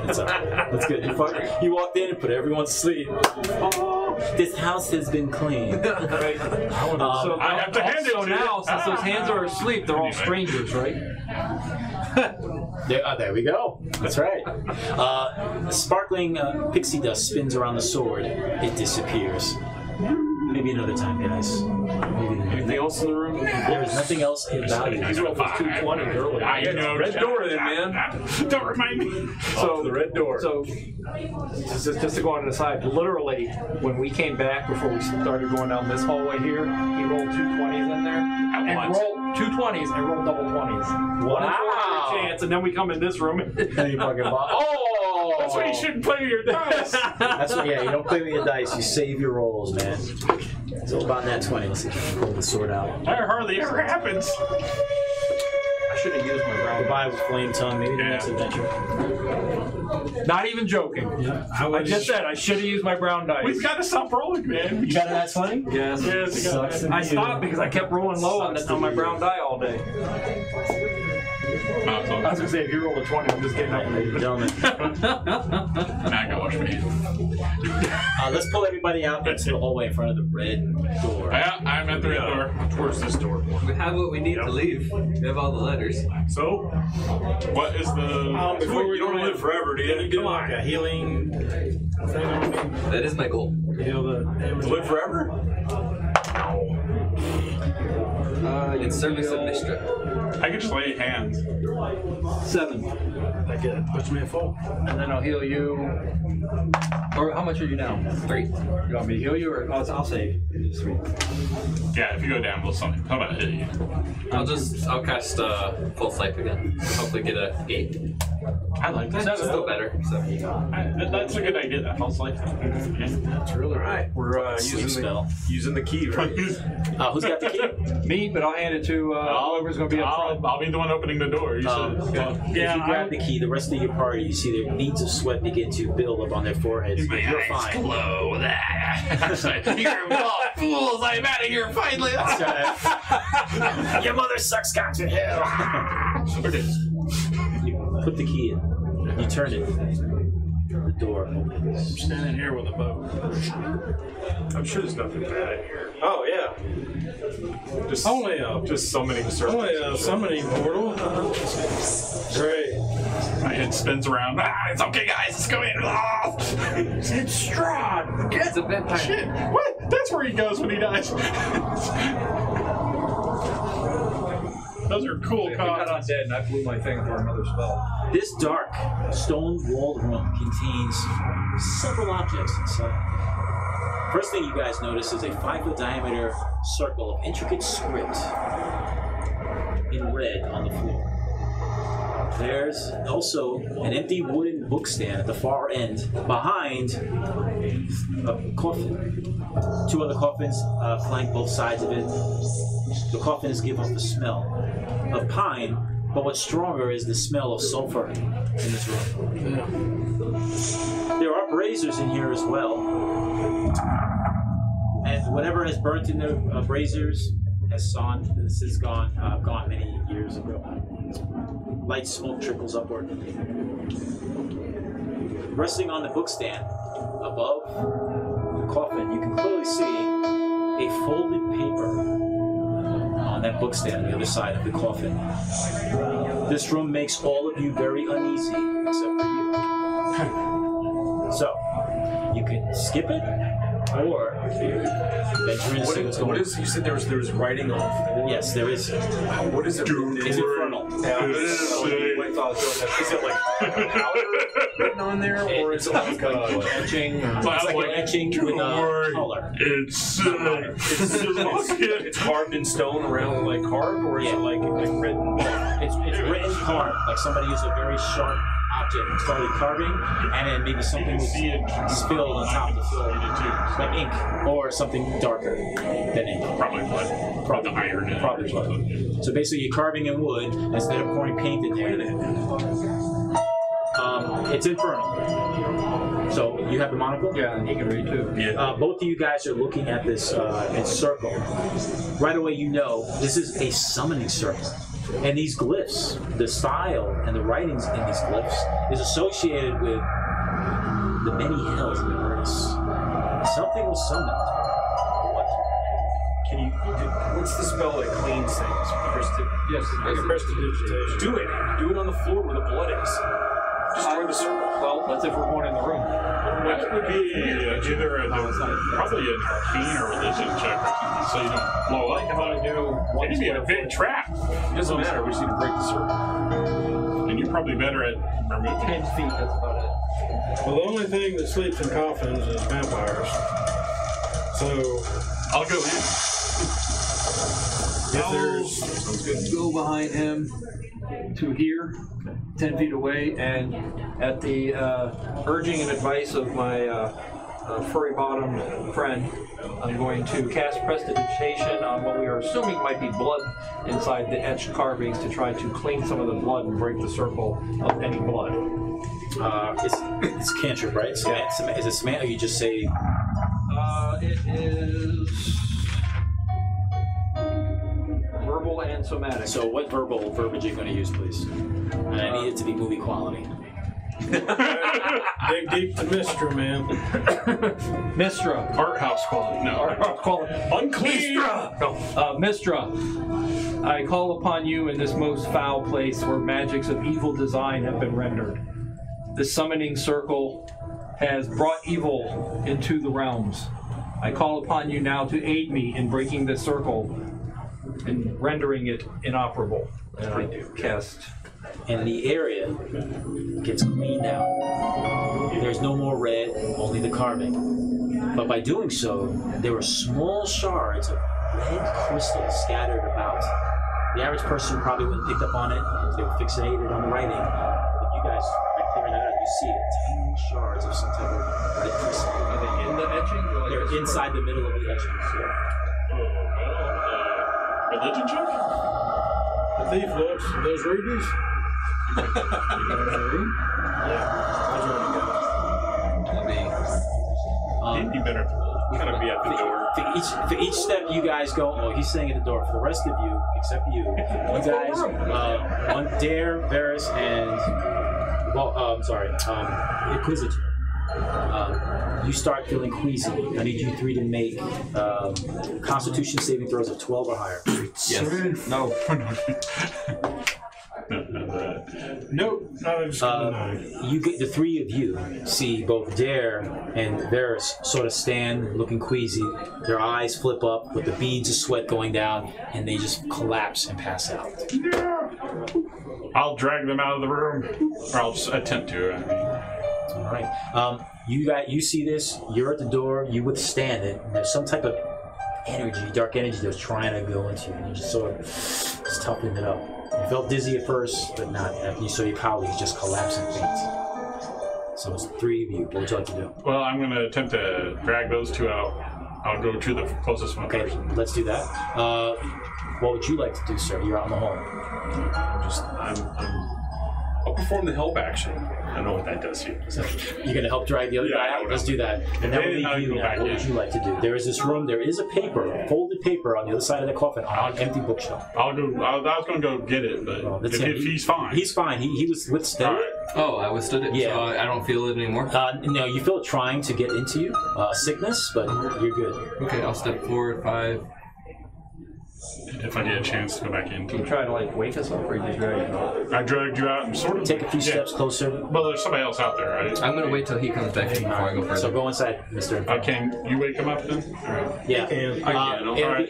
it's all right. That's good. You walked in and put everyone to sleep. This house has been cleaned. So I have to hand it so to now, you. since those hands are asleep, they're all strangers, right? There we go. That's right. Sparkling pixie dust spins around the sword. It disappears. Maybe another time, guys. Maybe Anything else in the room? there is nothing else of value. These are all those 220s earlier. I know. Red door then, man. Don't remind me. So the red door. So, just to go on to the side, literally, when we came back before we started going down this hallway here, he rolled 220s in there, and once. rolled 220s and rolled double 20s. Wow. Chance, and then we come in this room. And you fucking oh! That's why you shouldn't play with your dice. That's what. Yeah, you don't play with your dice. You save your rolls, man. It's all about that 20. Let's see if I can pull the sword out. That hardly ever happens. I should have used my brown. Goodbye with flame tongue. Maybe the next adventure. Not even joking. Yeah, I just said I should have used my brown dice. We've got to stop rolling, man. You got that 20? Yes. Yes, we got Sucks that. to I be stopped because I kept rolling low on my brown die all day. I was gonna say if you roll a 20, I'm just getting up. Ladies and gentlemen. Now I gotta wash my hands. Let's pull everybody out into the hallway in front of the red door. Yeah, I'm at the red door. Towards this door. We have what we need to leave. We have all the letters. So, what is the... Before we You don't live forever, do you? do like a healing thing on me. That is my goal. Heal the damage. Live forever? In service of Mistra. I can just lay hands. 7. That puts me at full. And then I'll heal you. Or how much are you now? 3. You want me to heal you, or I'll save 3. Yeah, if you go down, we'll something. How about hit you? I'll cast full sight again. Hopefully get a 8. I like that. That's still better. So That's a good idea. That feels like That's really right. We're Sleep using spell. the key, right? Who's got the key? Me, but I'll hand it to whoever's going to be up front. I'll be the one opening the door. You said. If you grab the key, the rest of your party, you see their beads of sweat begin to build up on their foreheads. But you're fine. Glow. You're all fools. I'm out of here finally. Your mother sucks cock to hell. You put the key in. You turn it. The door opens. I'm standing here with a bow. I'm sure there's nothing bad in here. Oh yeah. Just Only just summoning circles. summoning portal. Great. My head spins around. It's okay, guys. Let's go in. It's strong. it's a vampire. Shit. What? That's where he goes when he dies. Those are cool I got cards. undead and I blew my thing for another spell. This dark, stone-walled room contains several objects inside. First thing you guys notice is a 5-foot diameter circle of intricate script in red on the floor. There's also an empty wooden bookstand at the far end behind a coffin. 2 other coffins flank both sides of it. The coffins give off the smell of pine, but what's stronger is the smell of sulfur in this room. There are braziers in here as well. And whatever has burnt in the braziers has gone many years ago. Light smoke trickles upward. Resting on the bookstand above the coffin, you can clearly see a folded paper on that bookstand on the other side of the coffin. This room makes all of you very uneasy, except for you. So, you can skip it, or venture in and see what's going on. You said there was writing on the floor? Yes, there is. What is it? It's infernal. Is it like powder written on there, or is it like Etching. It's like an etching with a color. it's carved in stone around like carved, or is it like written? It's written carved, like somebody used a very sharp object started carving, and then maybe something was spilled on top of the floor, like ink or something darker than ink. Probably blood. Probably iron. Probably blood. So basically, you're carving in wood instead of pouring paint in there. It's infernal. So you have the monocle? Yeah, and he can read too. Yeah. Both of you guys are looking at this circle. Right away, you know this is a summoning circle. And these glyphs, the style and the writings in these glyphs is associated with the many hells in the earth. Something was summoned. What? Can you? What's the spell that cleans things? Yes, Prestidigitation. Do it. Do it on the floor where the blood is. Destroy the circle. well, that's if we're going in the room. Which would be either probably an arcane or religion check or something, so you don't blow up. It'd be a big trap. It doesn't matter. We just need to break the circle. And you're probably better at removing 10 feet, that's about it. Well, the only thing that sleeps in coffins is vampires. So, I'll go in. if there's... Go behind him to here, 10 feet away, and at the urging and advice of my furry-bottomed friend, I'm going to cast Prestidigitation on what we are assuming might be blood inside the etched carvings to try to clean some of the blood and break the circle of any blood. It's cantrip, right? Is it Samantha, or you just say... It is verbal and somatic. So what verbal verbiage are you going to use, please? And I need it to be movie quality. Dig deep to Mistra, man. Mistra. Art house quality. No. Art house quality. Unclean. Mistra, I call upon you in this most foul place where magics of evil design have been rendered. The summoning circle has brought evil into the realms. I call upon you now to aid me in breaking this circle and rendering it inoperable. And I do cast. And the area gets cleaned out. There's no more red, only the carving. But by doing so, there were small shards of red crystal scattered about. The average person probably wouldn't pick up on it because they were fixated on the writing. But you guys, by clearing it out, you see it. Tiny shards of some type of red crystal. Are they in the etching? They're inside the middle of the etchings. Religion check? The thief looks at those rubies. He'd be better at the religion. Kind of be at the door. For each step you guys go, oh, he's saying at the door. For the rest of you, except you guys, on Dare, Varys, and Inquisitor. You start feeling queasy. I need you three to make Constitution saving throws of 12 or higher. Yes. No. Nope. You get the three of you see both Dare and Varys sort of stand looking queasy. Their eyes flip up with the beads of sweat going down, and they just collapse and pass out. I'll drag them out of the room, or I'll just attempt to. All right. You see this. You're at the door. You withstand it. And there's some type of energy, dark energy, that's trying to go into you. And you just sort of just toughen it up. You felt dizzy at first, but not after you saw your colleagues just collapse and faint. So it's three of you. What would you like to do? Well, I'm going to attempt to drag those two out. I'll go to the closest one Okay, first. let's do that. What would you like to do, sir? You're out in the hall. I'll perform the help action. I don't know what that does here. You're going to help drag the other guy out? Let's do that. And that will leave you now. What would you like to do? There is this room. There is a folded paper on the other side of the coffin on an empty bookshelf. I'll go. I was going to go get it, but if he's fine. He's fine. He was withstood. Right. Oh, I withstood it? Yeah. So I don't feel it anymore? No, you feel it trying to get into you. Sickness, but you're good. Okay, I'll step forward 5. If I get a chance to go back in. You try to wake us up, or you just drag you out? I dragged you out and sort of... Take a few steps closer. Well, there's somebody else out there, right? I'm going to wait till he comes back in before I go further. So go inside, Mr. Can you wake him up then? Yeah.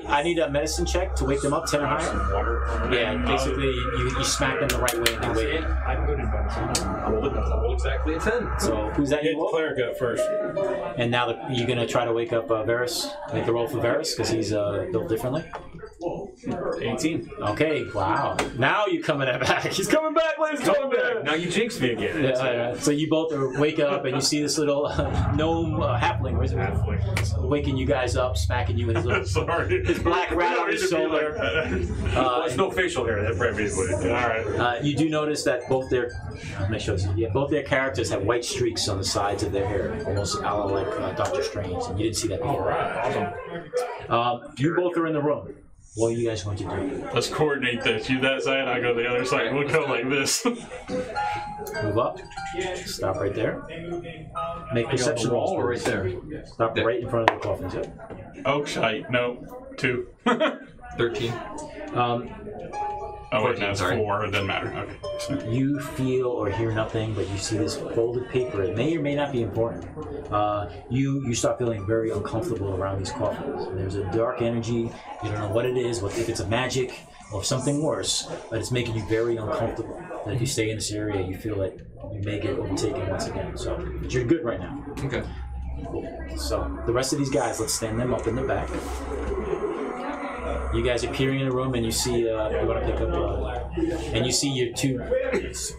I need a medicine check to wake them up, 10 or higher. Water. Yeah, basically you smack them the right way and they wake. I'm good at medicine. I rolled exactly a 10. So who's that? Get You the cleric up first. And now you're going to try to wake up Varys. Make the roll for Varys because he's built differently. 18. Okay, wow. Now you're coming back. He's coming back, ladies and gentlemen. Now you jinxed me again. Yeah. So you both wake up and you see this little gnome halfling. Where's it? Waking you guys up, smacking you with his little his black rat on his shoulder. There's no facial hair. That probably would. All right. You do notice that both their both their characters have white streaks on the sides of their hair, almost a la like Doctor Strange. And you didn't see that before. All right. Awesome. You both are in the room. What are you guys going to do? Let's coordinate this. You that side, I go the other side. We'll go like this. Move up. Stop right there. Make perception rolls. Wall or right there? Stop right in front of the coffins. Yep. Oh, shite. No. 2. 13. Oh, wait, no, it's 14, 4. It doesn't matter. Okay. You feel or hear nothing, but you see this folded paper. It may or may not be important. You start feeling very uncomfortable around these coffins. And there's a dark energy. You don't know what it is, if it's a magic or something worse, but it's making you very uncomfortable. And if you stay in this area, you feel like you may get overtaken once again. So, but you're good right now. Okay. So the rest of these guys, let's stand them up in the back. You guys are peering in the room, and you see you want to pick up, and you see your 2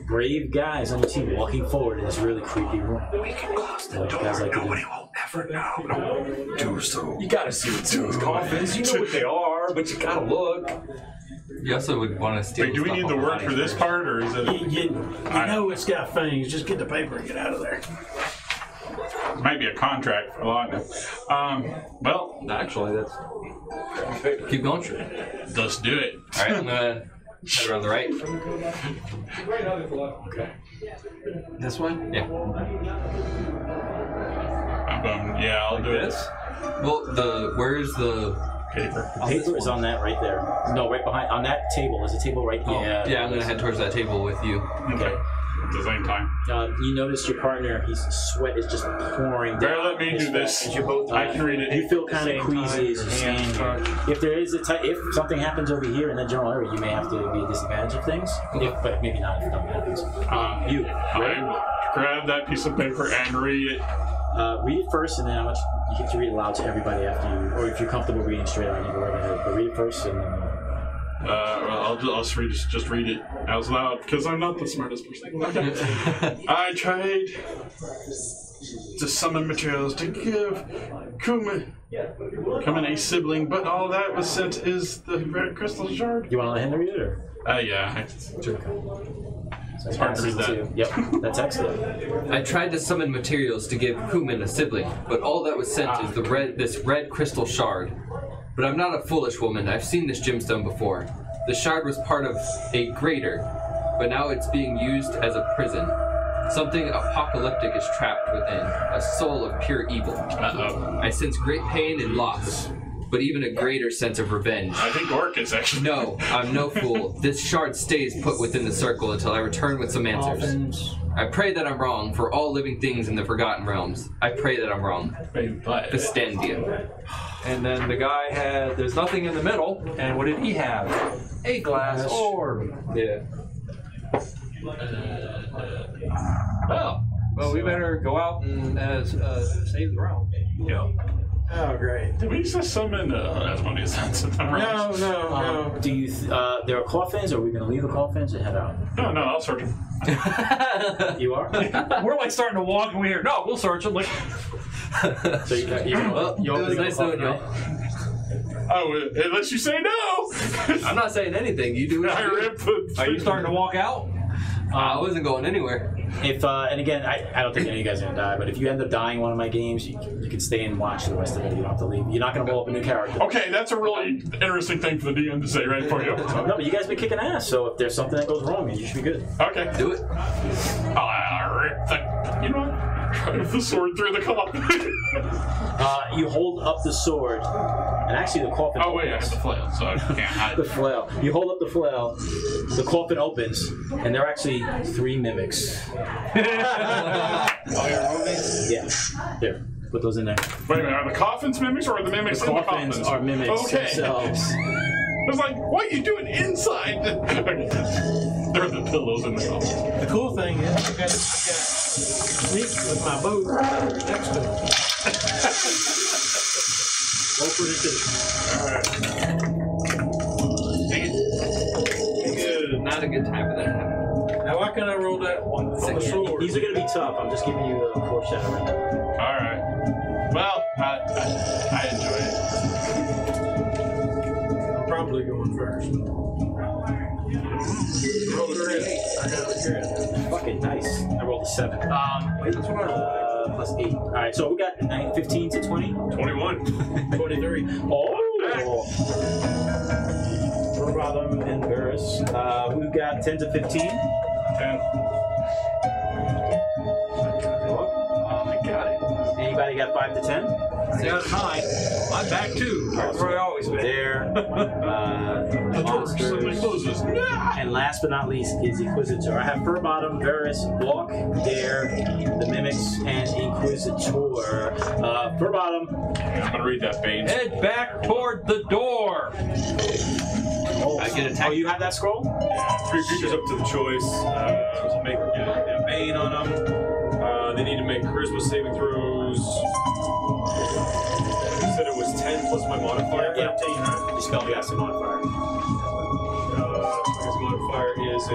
brave guys on your team walking forward in this really creepy room. We can close the door. Nobody will ever know. Don't do so. You gotta see what's in these coffins. You know what they are, but you gotta look. You also would want to steal. Wait, do we need the word for this part, or is it? You know it's got fangs. Just get the paper and get out of there. It might be a contract for a long time. Well, Actually, that's. Keep going. let's do it. All right, I'm gonna head around the right. Okay. This one? Yeah. Yeah, I'll do This? Well, where's the paper. The paper is on that right there. No, right behind. On that table. There's a table right here. Yeah, I'm gonna head towards that table with you. Okay. At the same time. You notice your partner, his sweat is just pouring down. Better let me do this. I can read it. You feel kind of queasy as you stand here. If there is if something happens over here in the general area, you may have to be at disadvantage of things. But maybe not if something happens. You ready? I grab that piece of paper and read it. Read it first, and then you get to read it aloud to everybody after you, or if you're comfortable reading straight out, you go right ahead. But read it first, and then. I'll just read it out loud because I'm not the smartest person. I tried to summon materials to give Kumin a sibling, but all that was sent is the red crystal shard. You want to let him read it, or? Yeah. It's hard to read that. Yep, that's excellent. I tried to summon materials to give Kumin a sibling, but all that was sent is this red crystal shard. But I'm not a foolish woman. I've seen this gemstone before. The shard was part of a greater, but now it's being used as a prison. Something apocalyptic is trapped within, a soul of pure evil. Uh-oh. I sense great pain and loss, but even a greater sense of revenge. I think Orcus actually. No, I'm no fool. This shard stays put within the circle until I return with some answers. I pray that I'm wrong for all living things in the Forgotten Realms. I pray that I'm wrong. Vestandia. And then the guy there's nothing in the middle, and what did he have? A glass orb. Yeah. Well, we better go out and save the realm. Yeah. Oh, great. Did we just summon Asmodeus? No. Do you? There are coffins. Are we going to leave the coffins and head out? No, I'll search them. You are. We're like starting to walk, and we hear, no, we'll search them. Like, So you Well, it was nice knowing you. Oh, unless you say no. I'm not saying anything. You do what you do. are you starting to walk out? I wasn't going anywhere. If and again, I don't think any of you guys are gonna die. But if you end up dying one of my games, you can stay and watch the rest of it. You don't have to leave. You're not gonna roll up a new character. Okay, that's a really interesting thing for the DM to say, right? For you. No, but you guys been kicking ass. So if there's something that goes wrong, you should be good. Okay. Do it. I'll rip you know what? Drive the sword through the coffin. You hold up the sword, and actually the coffin. Oh wait, I have the flail, so I can't hide The it. flail. You hold up the flail. The coffin opens, and there are actually 3 mimics. Yeah. Here. Put those in there. Wait a minute, are the coffins mimics or are the mimics The in the coffins coffins? are mimics Okay. themselves. I was like, what are you doing inside? There are the pillows in the coffins. The cool thing is, I got sneak with my boat next to it. Roll for initiative. Alright. not a good time for that to happen. Now, why can't I roll that on the sword? These are going to be tough. I'm just giving you a foreshadowing. Alright. Well, I enjoy it. I'm probably going first. Roll a crit. I got a crit. Fucking nice. I rolled a 7. Wait, that's what I rolled. Plus 8. Alright, so we got 15 to 20. 21. 23. Oh! Robin and Varus. Who got 10 to 15? 10. I got it. Anybody got 5 to 10? I got 9. I'm back too. That's where I always been. There. Monsters. And last but not least is Inquisitor. I have Furbottom, Varus, Walk, Dare, the Mimics, and Inquisitor. Furbottom. I'm gonna read that Bane. Head back toward the door. I get attacked. Oh, you have that scroll? Yeah, 3 creatures up to the choice. So make a Bane on them. They need to make charisma saving throws. You said it was 10 plus my modifier? Yeah. Your spellcasting modifier. His modifier is a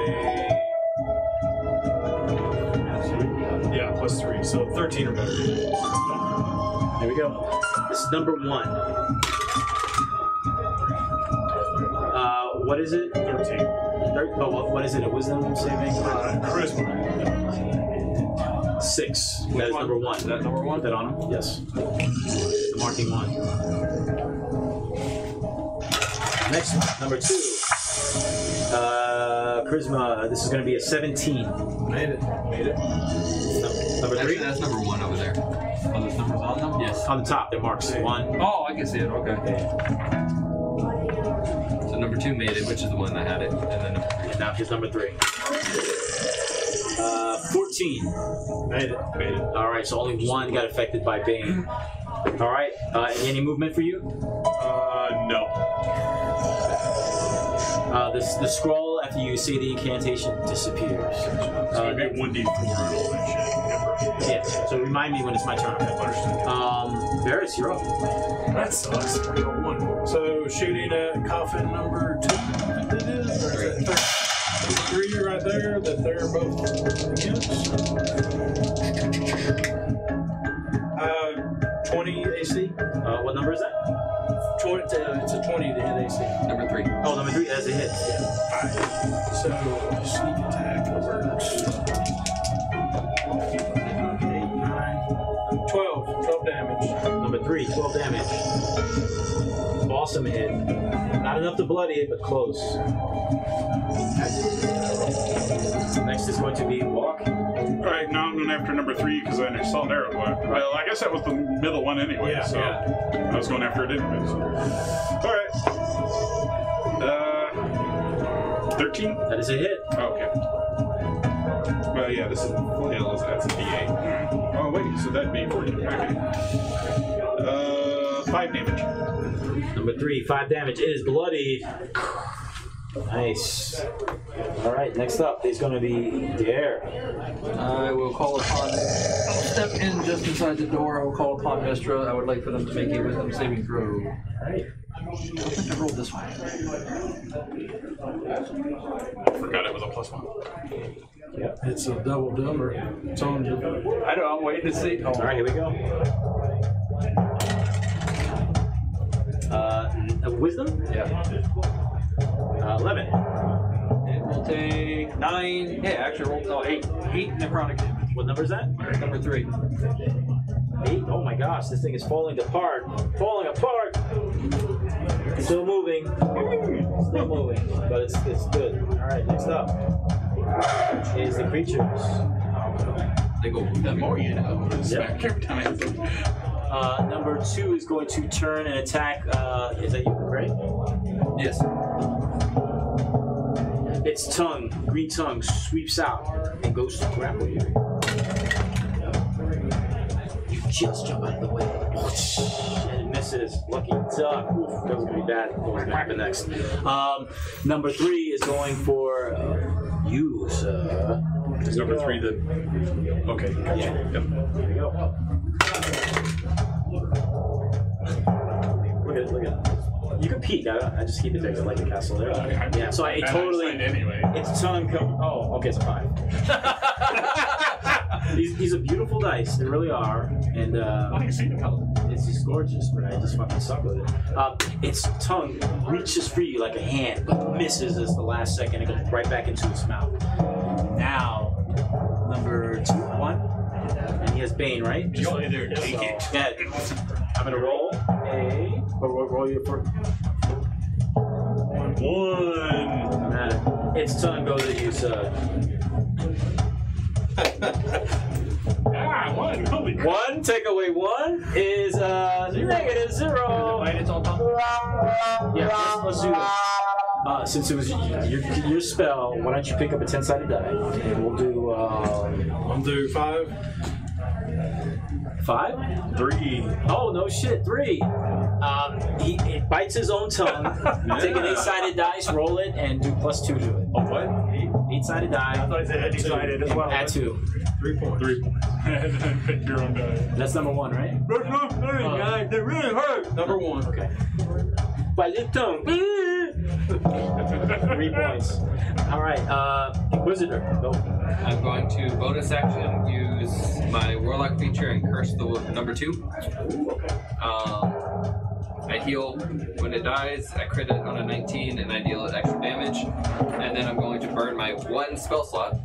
plus 3, so 13 or better. There we go. This is number 1. What is it? 13. What is it? A wisdom saving? Charisma. 6. That is number 1. Is that number 1? Put that on him? Yes. The marking 1. Next one, number 2. Charisma. This is going to be a 17. Made it. Number 3? Actually, that's number 1 over there. Are those numbers on them? Yes. On the top, they're marks. 1. Oh, I can see it. Okay. So number 2 made it, which is the one that had it. And then And now here's number 3. 14. Made it. Alright, so only 1 got affected by Bane. Alright, any movement for you? No. The scroll, after you say the incantation, disappears. It's gonna be 1d4 and all that shit. Yeah, so remind me when it's my turn. Varus, you're up. That sucks. 1. So, shooting at coffin number 2, it is? Or is that 3 right there that they're both against? 20 AC? What number is that? 20, it's a 20 to hit AC. number 3. Oh, number 3, that's a hit. So, sneak attack works. 8, 9, 12 damage. Number 3, 12 damage. Awesome hit. Not enough to bloody it, but close. Next is going to be Walk. Alright, now I'm going after number 3 because I saw an arrow. Well, I guess that was the middle one anyway, Yeah, so I was going after it anyways. Alright. 13? That is a hit. Oh, okay. Well, yeah, this is flail, that's a D8. Oh, wait, so that'd be 14. Okay. 5 damage. Number 3, 5 damage. It is bloodied. Nice. Alright, next up is going to be Dare. I will call upon. I'll step in just inside the door. I will call upon Mistra. I would like for them to make a wisdom saving throw. Alright. I don't think I rolled this one. I forgot it was a +1. Yep. It's a double dumber. It's on you. I don't know. I'm waiting to see. Oh. Alright, here we go. Wisdom? Yeah. 11. It will take 9. Yeah, actually, roll no 8. 8 necrotic damage. What number is that? Number 3. 8. Oh my gosh, this thing is falling apart. Falling apart. Still moving. Still moving, but it's good. All right, next up is the creatures. They go that more, you know. Smack every time I hit them. Number 2 is going to turn and attack. Is that you, right? Yes. Its tongue, green tongue, sweeps out and goes to grapple you. You just jump out of the way. And it misses. Lucky duck. Oof, that was going to be bad. What's going to happen next? Number 3 is going for you, sir. Is number 3 the... Okay, gotcha. Yeah. Yep. There we go. Look at it. You can peek. I just keep it there. I like the castle there. Yeah. So I totally. Anyway. It's tongue. Oh, okay. It's a 5. These are beautiful dice. They really are. And I can see the color. it's just gorgeous, but I just fucking suck with it. Its tongue reaches for you like a hand, but misses as the last second. It goes right back into its mouth. Now, number 1, and he has Bane, right? Just lay there, take it. Yeah. I'm gonna roll a. Roll your first. 1. Its tongue goes at you, sir. 1. Holy crap. 1, take away 1 is -0. Right, it's on top. Yeah, let's do this. Since it was your spell, why don't you pick up a 10-sided die? And we'll do. I'll do 5. 5? 3. Oh, no shit, 3. He bites his own tongue. Take an 8-sided dice, roll it, and do +2 to it. Oh, what? 8-sided die. I thought I said 8-sided as well. Add 2. 3 points. 3 points. And then pick your own die. That's number 1, right? Guys, they really hurt. Number 1. Okay. Bite your tongue. 3 points. All right, Inquisitor, go. I'm going to bonus action use my Warlock feature and curse the number 2. I heal when it dies, I crit it on a 19, and I deal it extra damage. And then I'm going to burn my 1 spell slot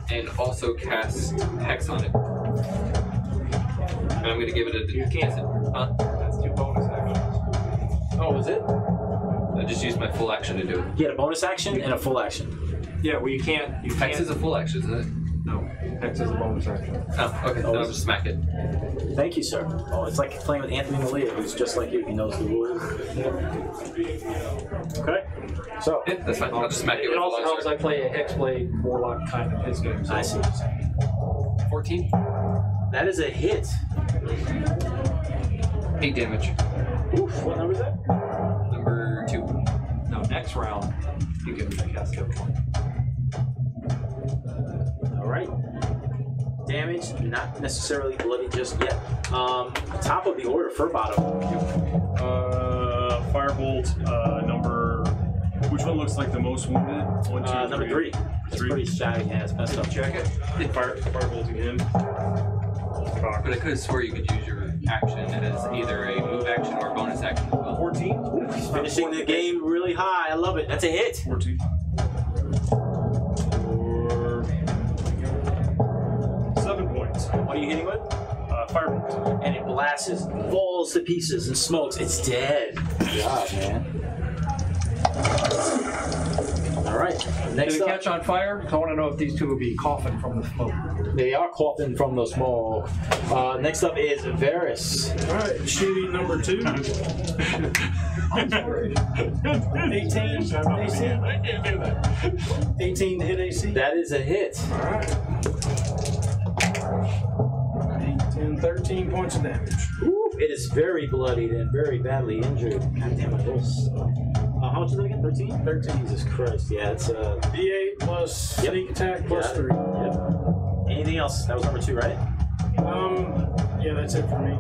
and also cast Hex on it. And I'm going to give it a... You can't. That's 2 bonus actions. Oh, was it? I just used my full action to do it. You had a bonus action and a full action. Yeah, well, you can't. Hex is a full action, isn't it? No, Hex is a bonus action. Oh, okay. Then I'll just smack it. Thank you, sir. Oh, it's like playing with Anthony Malia, who's just like you. He knows the rules. Okay. So. Yeah, that's fine. I'll just smack it with It the also helps longsword. I play a Hexblade Warlock kind of his game. So. I see what you're saying. 14. That is a hit. 8 damage. Oof, what number is that? Number 2. Now, next round, you get me the cast kill point. All right. Damage, not necessarily bloody just yet. Top of the order, Furbottom. Firebolt, number. Which one looks like the most wounded? 1, 2, 3. Number 3. It's pretty shabby. Yeah, it's messed up. Check it. Firebolt again. But I could have swore you could use your action as either a move action or a bonus action as well. 14. He's finishing the game really high. I love it. That's a hit. 14. For 7 points. What are you hitting with? Firebolt. And it blasts, falls to pieces, and smokes. It's dead. Good job, man. All right. Did Next it up, catch on fire? I want to know if these two will be coughing from the smoke. they are coughing from the smoke. Next up is Varys. Alright, shooting number 2. 18. AC. I can't do that. 18 to hit AC. That is a hit. Alright. 8, 10, 13 points of damage. Ooh, it is very bloodied and very badly injured. God damn it, those. How much is that again? 13? 13. Jesus Christ. Yeah, it's D8 plus sneak attack plus yeah. 3. Yep. Anything else? That was number 2, right? Yeah, that's it for me.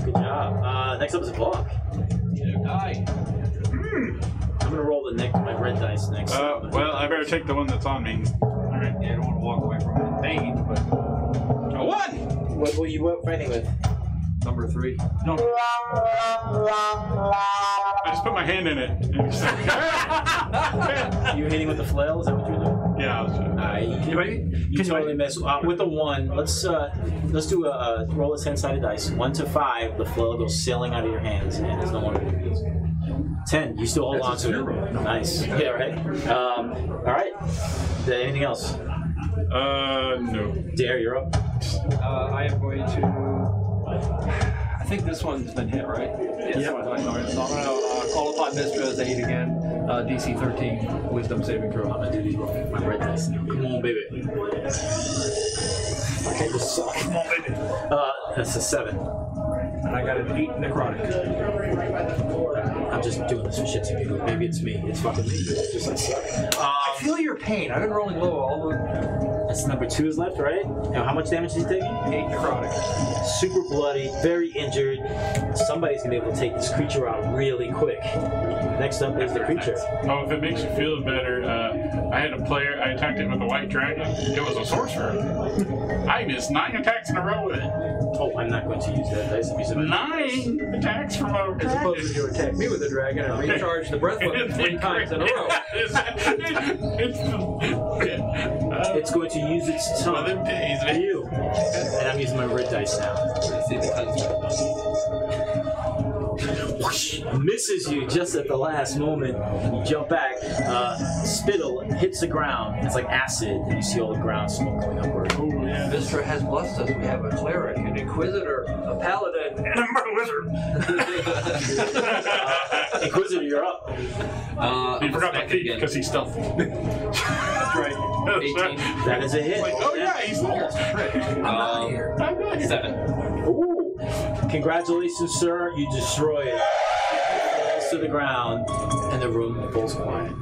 Good job. Next up is Block. Die. I'm gonna roll my red dice next. Well, I better take the one that's on me. Alright, yeah, I don't want to walk away from it. Bane, but. A 1! What were you fighting with? Number 3. No. I just put my hand in it. And it's like, You hitting with the flail? Is that what you're doing? yeah, I was You totally miss. With the 1, let's do a roll a 10-sided dice. 1 to 5, the flail goes sailing out of your hands, and there's no one to do. 10, you still hold on to it. Nice. Yeah, right. All right. Anything else? no. Dare, you're up. I am going to. I think this one's been hit, right? Yes. Yep. Alright, so I'm going to call upon Mistra's aid again. DC 13, Wisdom saving throw. I'm gonna do these my red dice now. Come on, baby. Okay, this suck. Come on, baby. That's a 7. And I got an 8 necrotic. I'm just doing this for shits and giggles. Maybe it's me. It's fucking me. It's just like suck. I feel your pain. I've been rolling low all the. That's number 2 is left, right? Now, how much damage is he taking? 8 necrotic. Super bloody, very injured. Somebody's gonna be able to take this creature out really quick. Next up is the creature. Oh, if it makes you feel better, I had a player, I attacked it with a white dragon. It was a sorcerer. I missed 9 attacks in a row with it. Oh, I'm not going to use that dice. I'm using 9 attacks from a As opposed to you attack me with a dragon and recharge the breath weapon 3 times in a row. It's going to use its tongue at you. And I'm using my red dice now. See the tongue's Whoosh, misses you just at the last moment. You jump back. Spittle hits the ground. It's like acid, and you see all the ground smoke going upward. Mistra has blessed us. We have a cleric, an inquisitor, a paladin, and a wizard. Inquisitor, you're up. He forgot my feet because he's stealthy. That's right. 18. That is a hit. Oh yeah, he's almost I'm not here. 7. Ooh. Congratulations, sir. You destroy it. It falls to the ground, and the room falls quiet.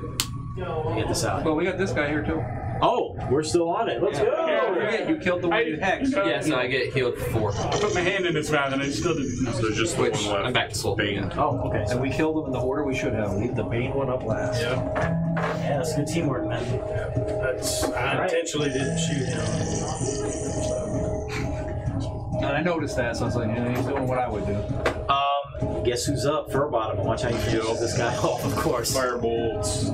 Get this out. Well, we got this guy here too. Oh, we're still on it. Let's go. Don't forget, you killed the one you hexed. Yeah, so I get healed 4. I put my hand in his mouth and I still didn't. So there's just the Which, one left. I'm back to soul. Bane. Oh, okay. And we killed him in the order we should have. Leave the Bane one up last. Yeah. Yeah, that's good teamwork, man. I intentionally didn't shoot him. And I noticed that, so I was like, yeah, he's doing what I would do. Guess who's up? Furbottom. And watch how you finish this guy off, of course. Firebolts.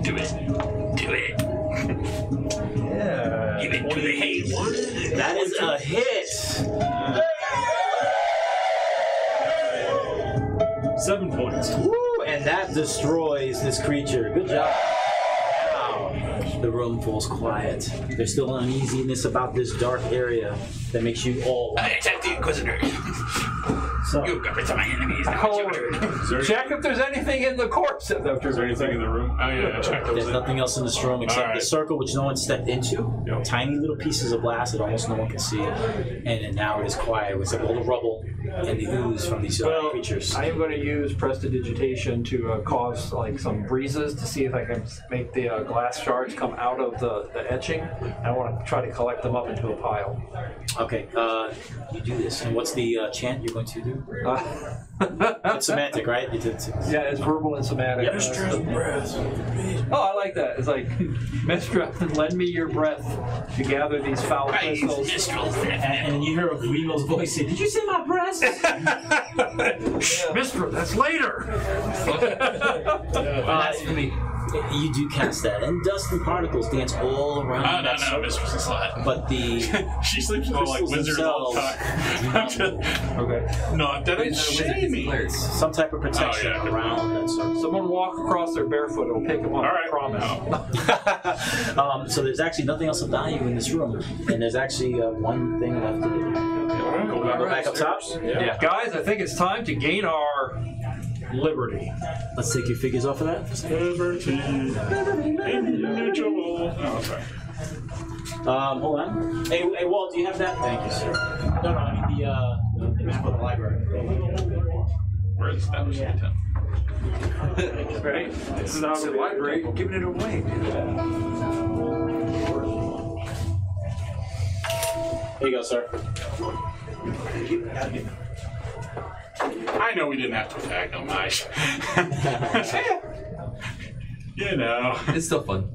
Do it. Do it. Yeah. Give it to the hay one. That is a hit. 7 points. Woo, and that destroys this creature. Good job. Wow. The room falls quiet. There's still uneasiness about this dark area that makes you all. I attack the Inquisitor. So, You got rid of my enemies. Check if there's anything in the corpse. Is there anything in the room? Oh yeah, I checked those there's in. nothing else in this room except Alright. the circle, which no one stepped into. Yep. Tiny little pieces of glass that almost no one can see. And then now it is quiet with all the rubble and the ooze from these creatures. I am going to use prestidigitation to cause like some breezes to see if I can make the glass shards come out of the etching. I want to try to collect them up into a pile. Okay, you do this. And what's the chant you're going to do? It's semantic, right? You did. Yeah, it's verbal and somatic. Yep. Oh, I like that. It's like, Mistra, lend me your breath to gather these foul crystals. And you hear Remo's voice say, "Did you say my breast?" Mistra, that's later. Blasphemy. You do cast that, and dust and particles dance all around. Oh, that no, circle. Mistress is hot. But the She sleeps with like crystals wizard all the themselves time. Okay. Not that it's shaming. some type of protection Oh, yeah. around that circle. Someone walk across there barefoot, it'll pick them up. All right. I promise. So there's actually nothing else of value in this room, and there's actually one thing left to do. Go back up top. Yeah. Guys, I think it's time to gain our liberty. Let's take your figures off of that. Liberty. Individual. Oh, sorry. Hold on. Hey, Walt, do you have that? Thank you, sir. No, I mean the map of the library. We're established in 10. Right? This is not the library. Giving it away. Here you go, sir. I know we didn't have to attack them, You know. It's still fun.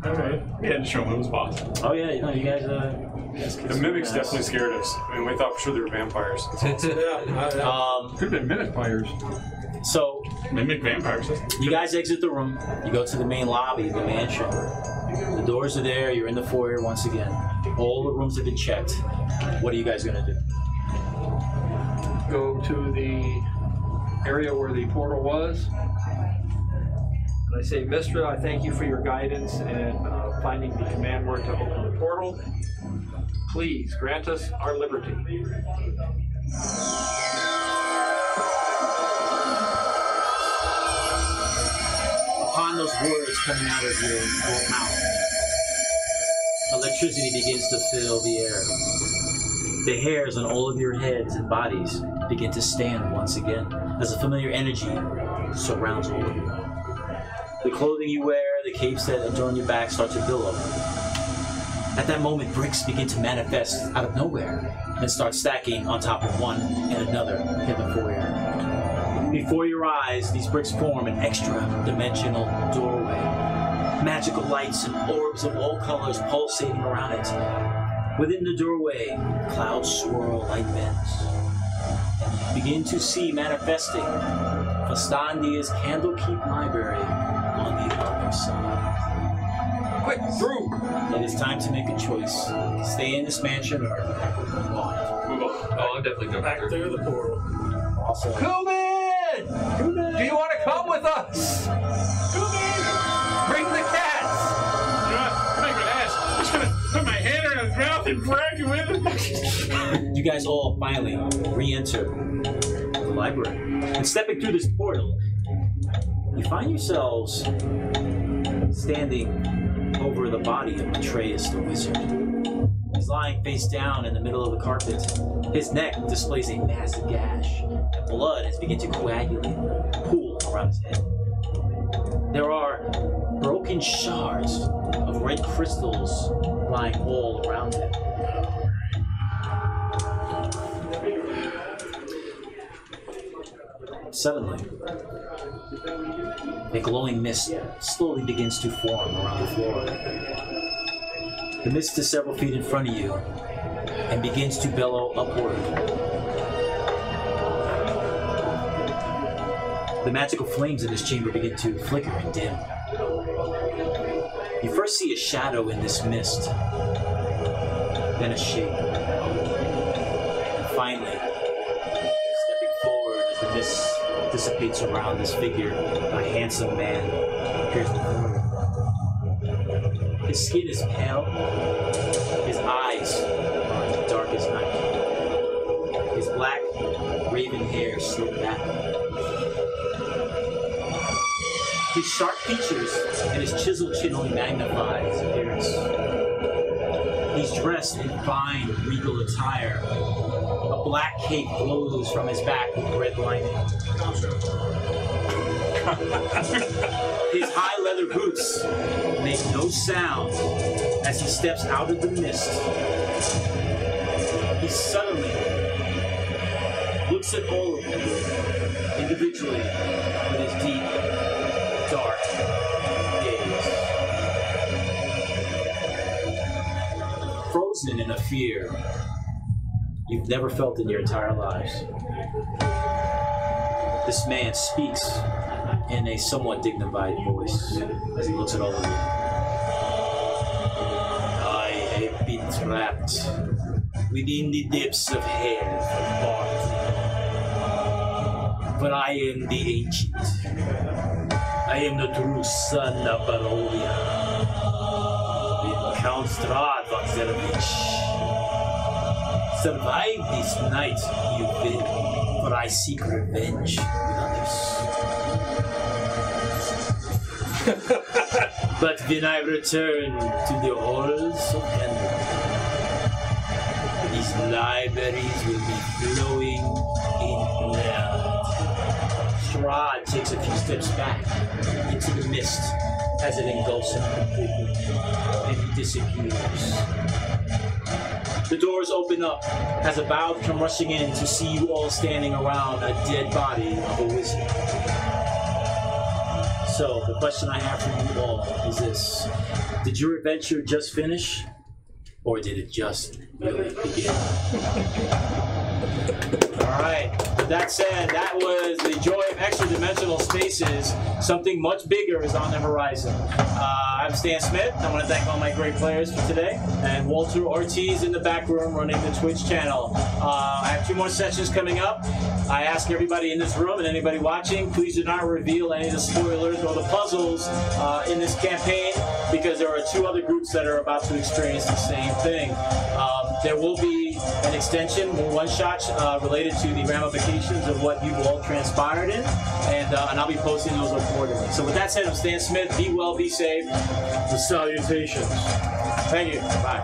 Alright. We had to show them it was possible. Oh yeah, you guys. The mimics definitely scared us. I mean, we thought for sure they were vampires. Could have been mimic fires. So Mimic vampires. you guys exit the room. You go to the main lobby of the mansion. The doors are there. You're in the foyer once again. All the rooms have been checked. What are you guys gonna do? Go to the area where the portal was. And I say, Mistra, I thank you for your guidance in finding the command word to open the portal. Please grant us our liberty. Upon those words coming out of your mouth, electricity begins to fill the air. The hairs on all of your heads and bodies begin to stand once again as a familiar energy surrounds all of you. The clothing you wear, the capes that adorn your back start to billow. At that moment, bricks begin to manifest out of nowhere and start stacking on top of one and another in the foyer. Before your eyes, these bricks form an extra-dimensional doorway. Magical lights and orbs of all colors pulsating around it. Within the doorway, clouds swirl like bends. And you begin to see manifesting Fastandia's Candlekeep library on the other side. Quick, through! It is time to make a choice. Stay in this mansion or move on. Move on. Oh, I'm definitely going Back through the portal. Also, Kuman! Do you want to come with us? Bring the cats! You know what? I'm not gonna ask. I'm just gonna put my hand around his mouth and drag you in. you guys all finally re-enter the library. And stepping through this portal, you find yourselves standing over the body of Atreus the wizard. He's lying face down in the middle of the carpet. His neck displays a massive gash, and blood has begun to coagulate, pool around his head. There are broken shards of red crystals lying all around him. Suddenly, a glowing mist slowly begins to form around the floor. The mist is several feet in front of you and begins to bellow upward. The magical flames in this chamber begin to flicker and dim. You first see a shadow in this mist, then a shape. And finally, stepping forward as the mist dissipates around this figure, a handsome man appears before you. His skin is pale, his eyes are as dark as night. His black, raven hair slicked back. His sharp features and his chiseled chin only magnify his appearance. He's dressed in fine, regal attire. A black cape flows from his back with red lining. His high leather boots make no sound as he steps out of the mist. He suddenly looks at all of you individually with his deep, dark gaze. Frozen in a fear you've never felt in your entire lives. This man speaks in a somewhat dignified voice as he looks at all of you. I have been trapped within the depths of hell for far. But I am the ancient. I am the true son of Barovia. The Count Strahd von Zerevich. Survive this night, you will, for I seek revenge with others. But when I return to the horrors of Candlekeep, these libraries will be flowing in blood. Strahd takes a few steps back into the mist as it engulfs him completely, and he disappears. The doors open up as a bowed come rushing in to see you all standing around a dead body of a wizard. So, the question I have for you all is this. Did your adventure just finish? Or did it just really begin? Alright, with that said, that was the Joy of Extradimensional Spaces. Something much bigger is on the horizon. I'm Stan Smith. I want to thank all my great players for today. And Walter Ortiz in the back room running the Twitch channel. I have 2 more sessions coming up. I ask everybody in this room and anybody watching, please do not reveal any of the spoilers or the puzzles in this campaign, because there are 2 other groups that are about to experience the same thing. There will be an extension, more one-shots related to the ramifications of what you've all transpired in, and I'll be posting those accordingly. So with that said, I'm Stan Smith. Be well, be safe. The salutations. Thank you. Bye.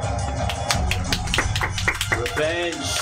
Revenge.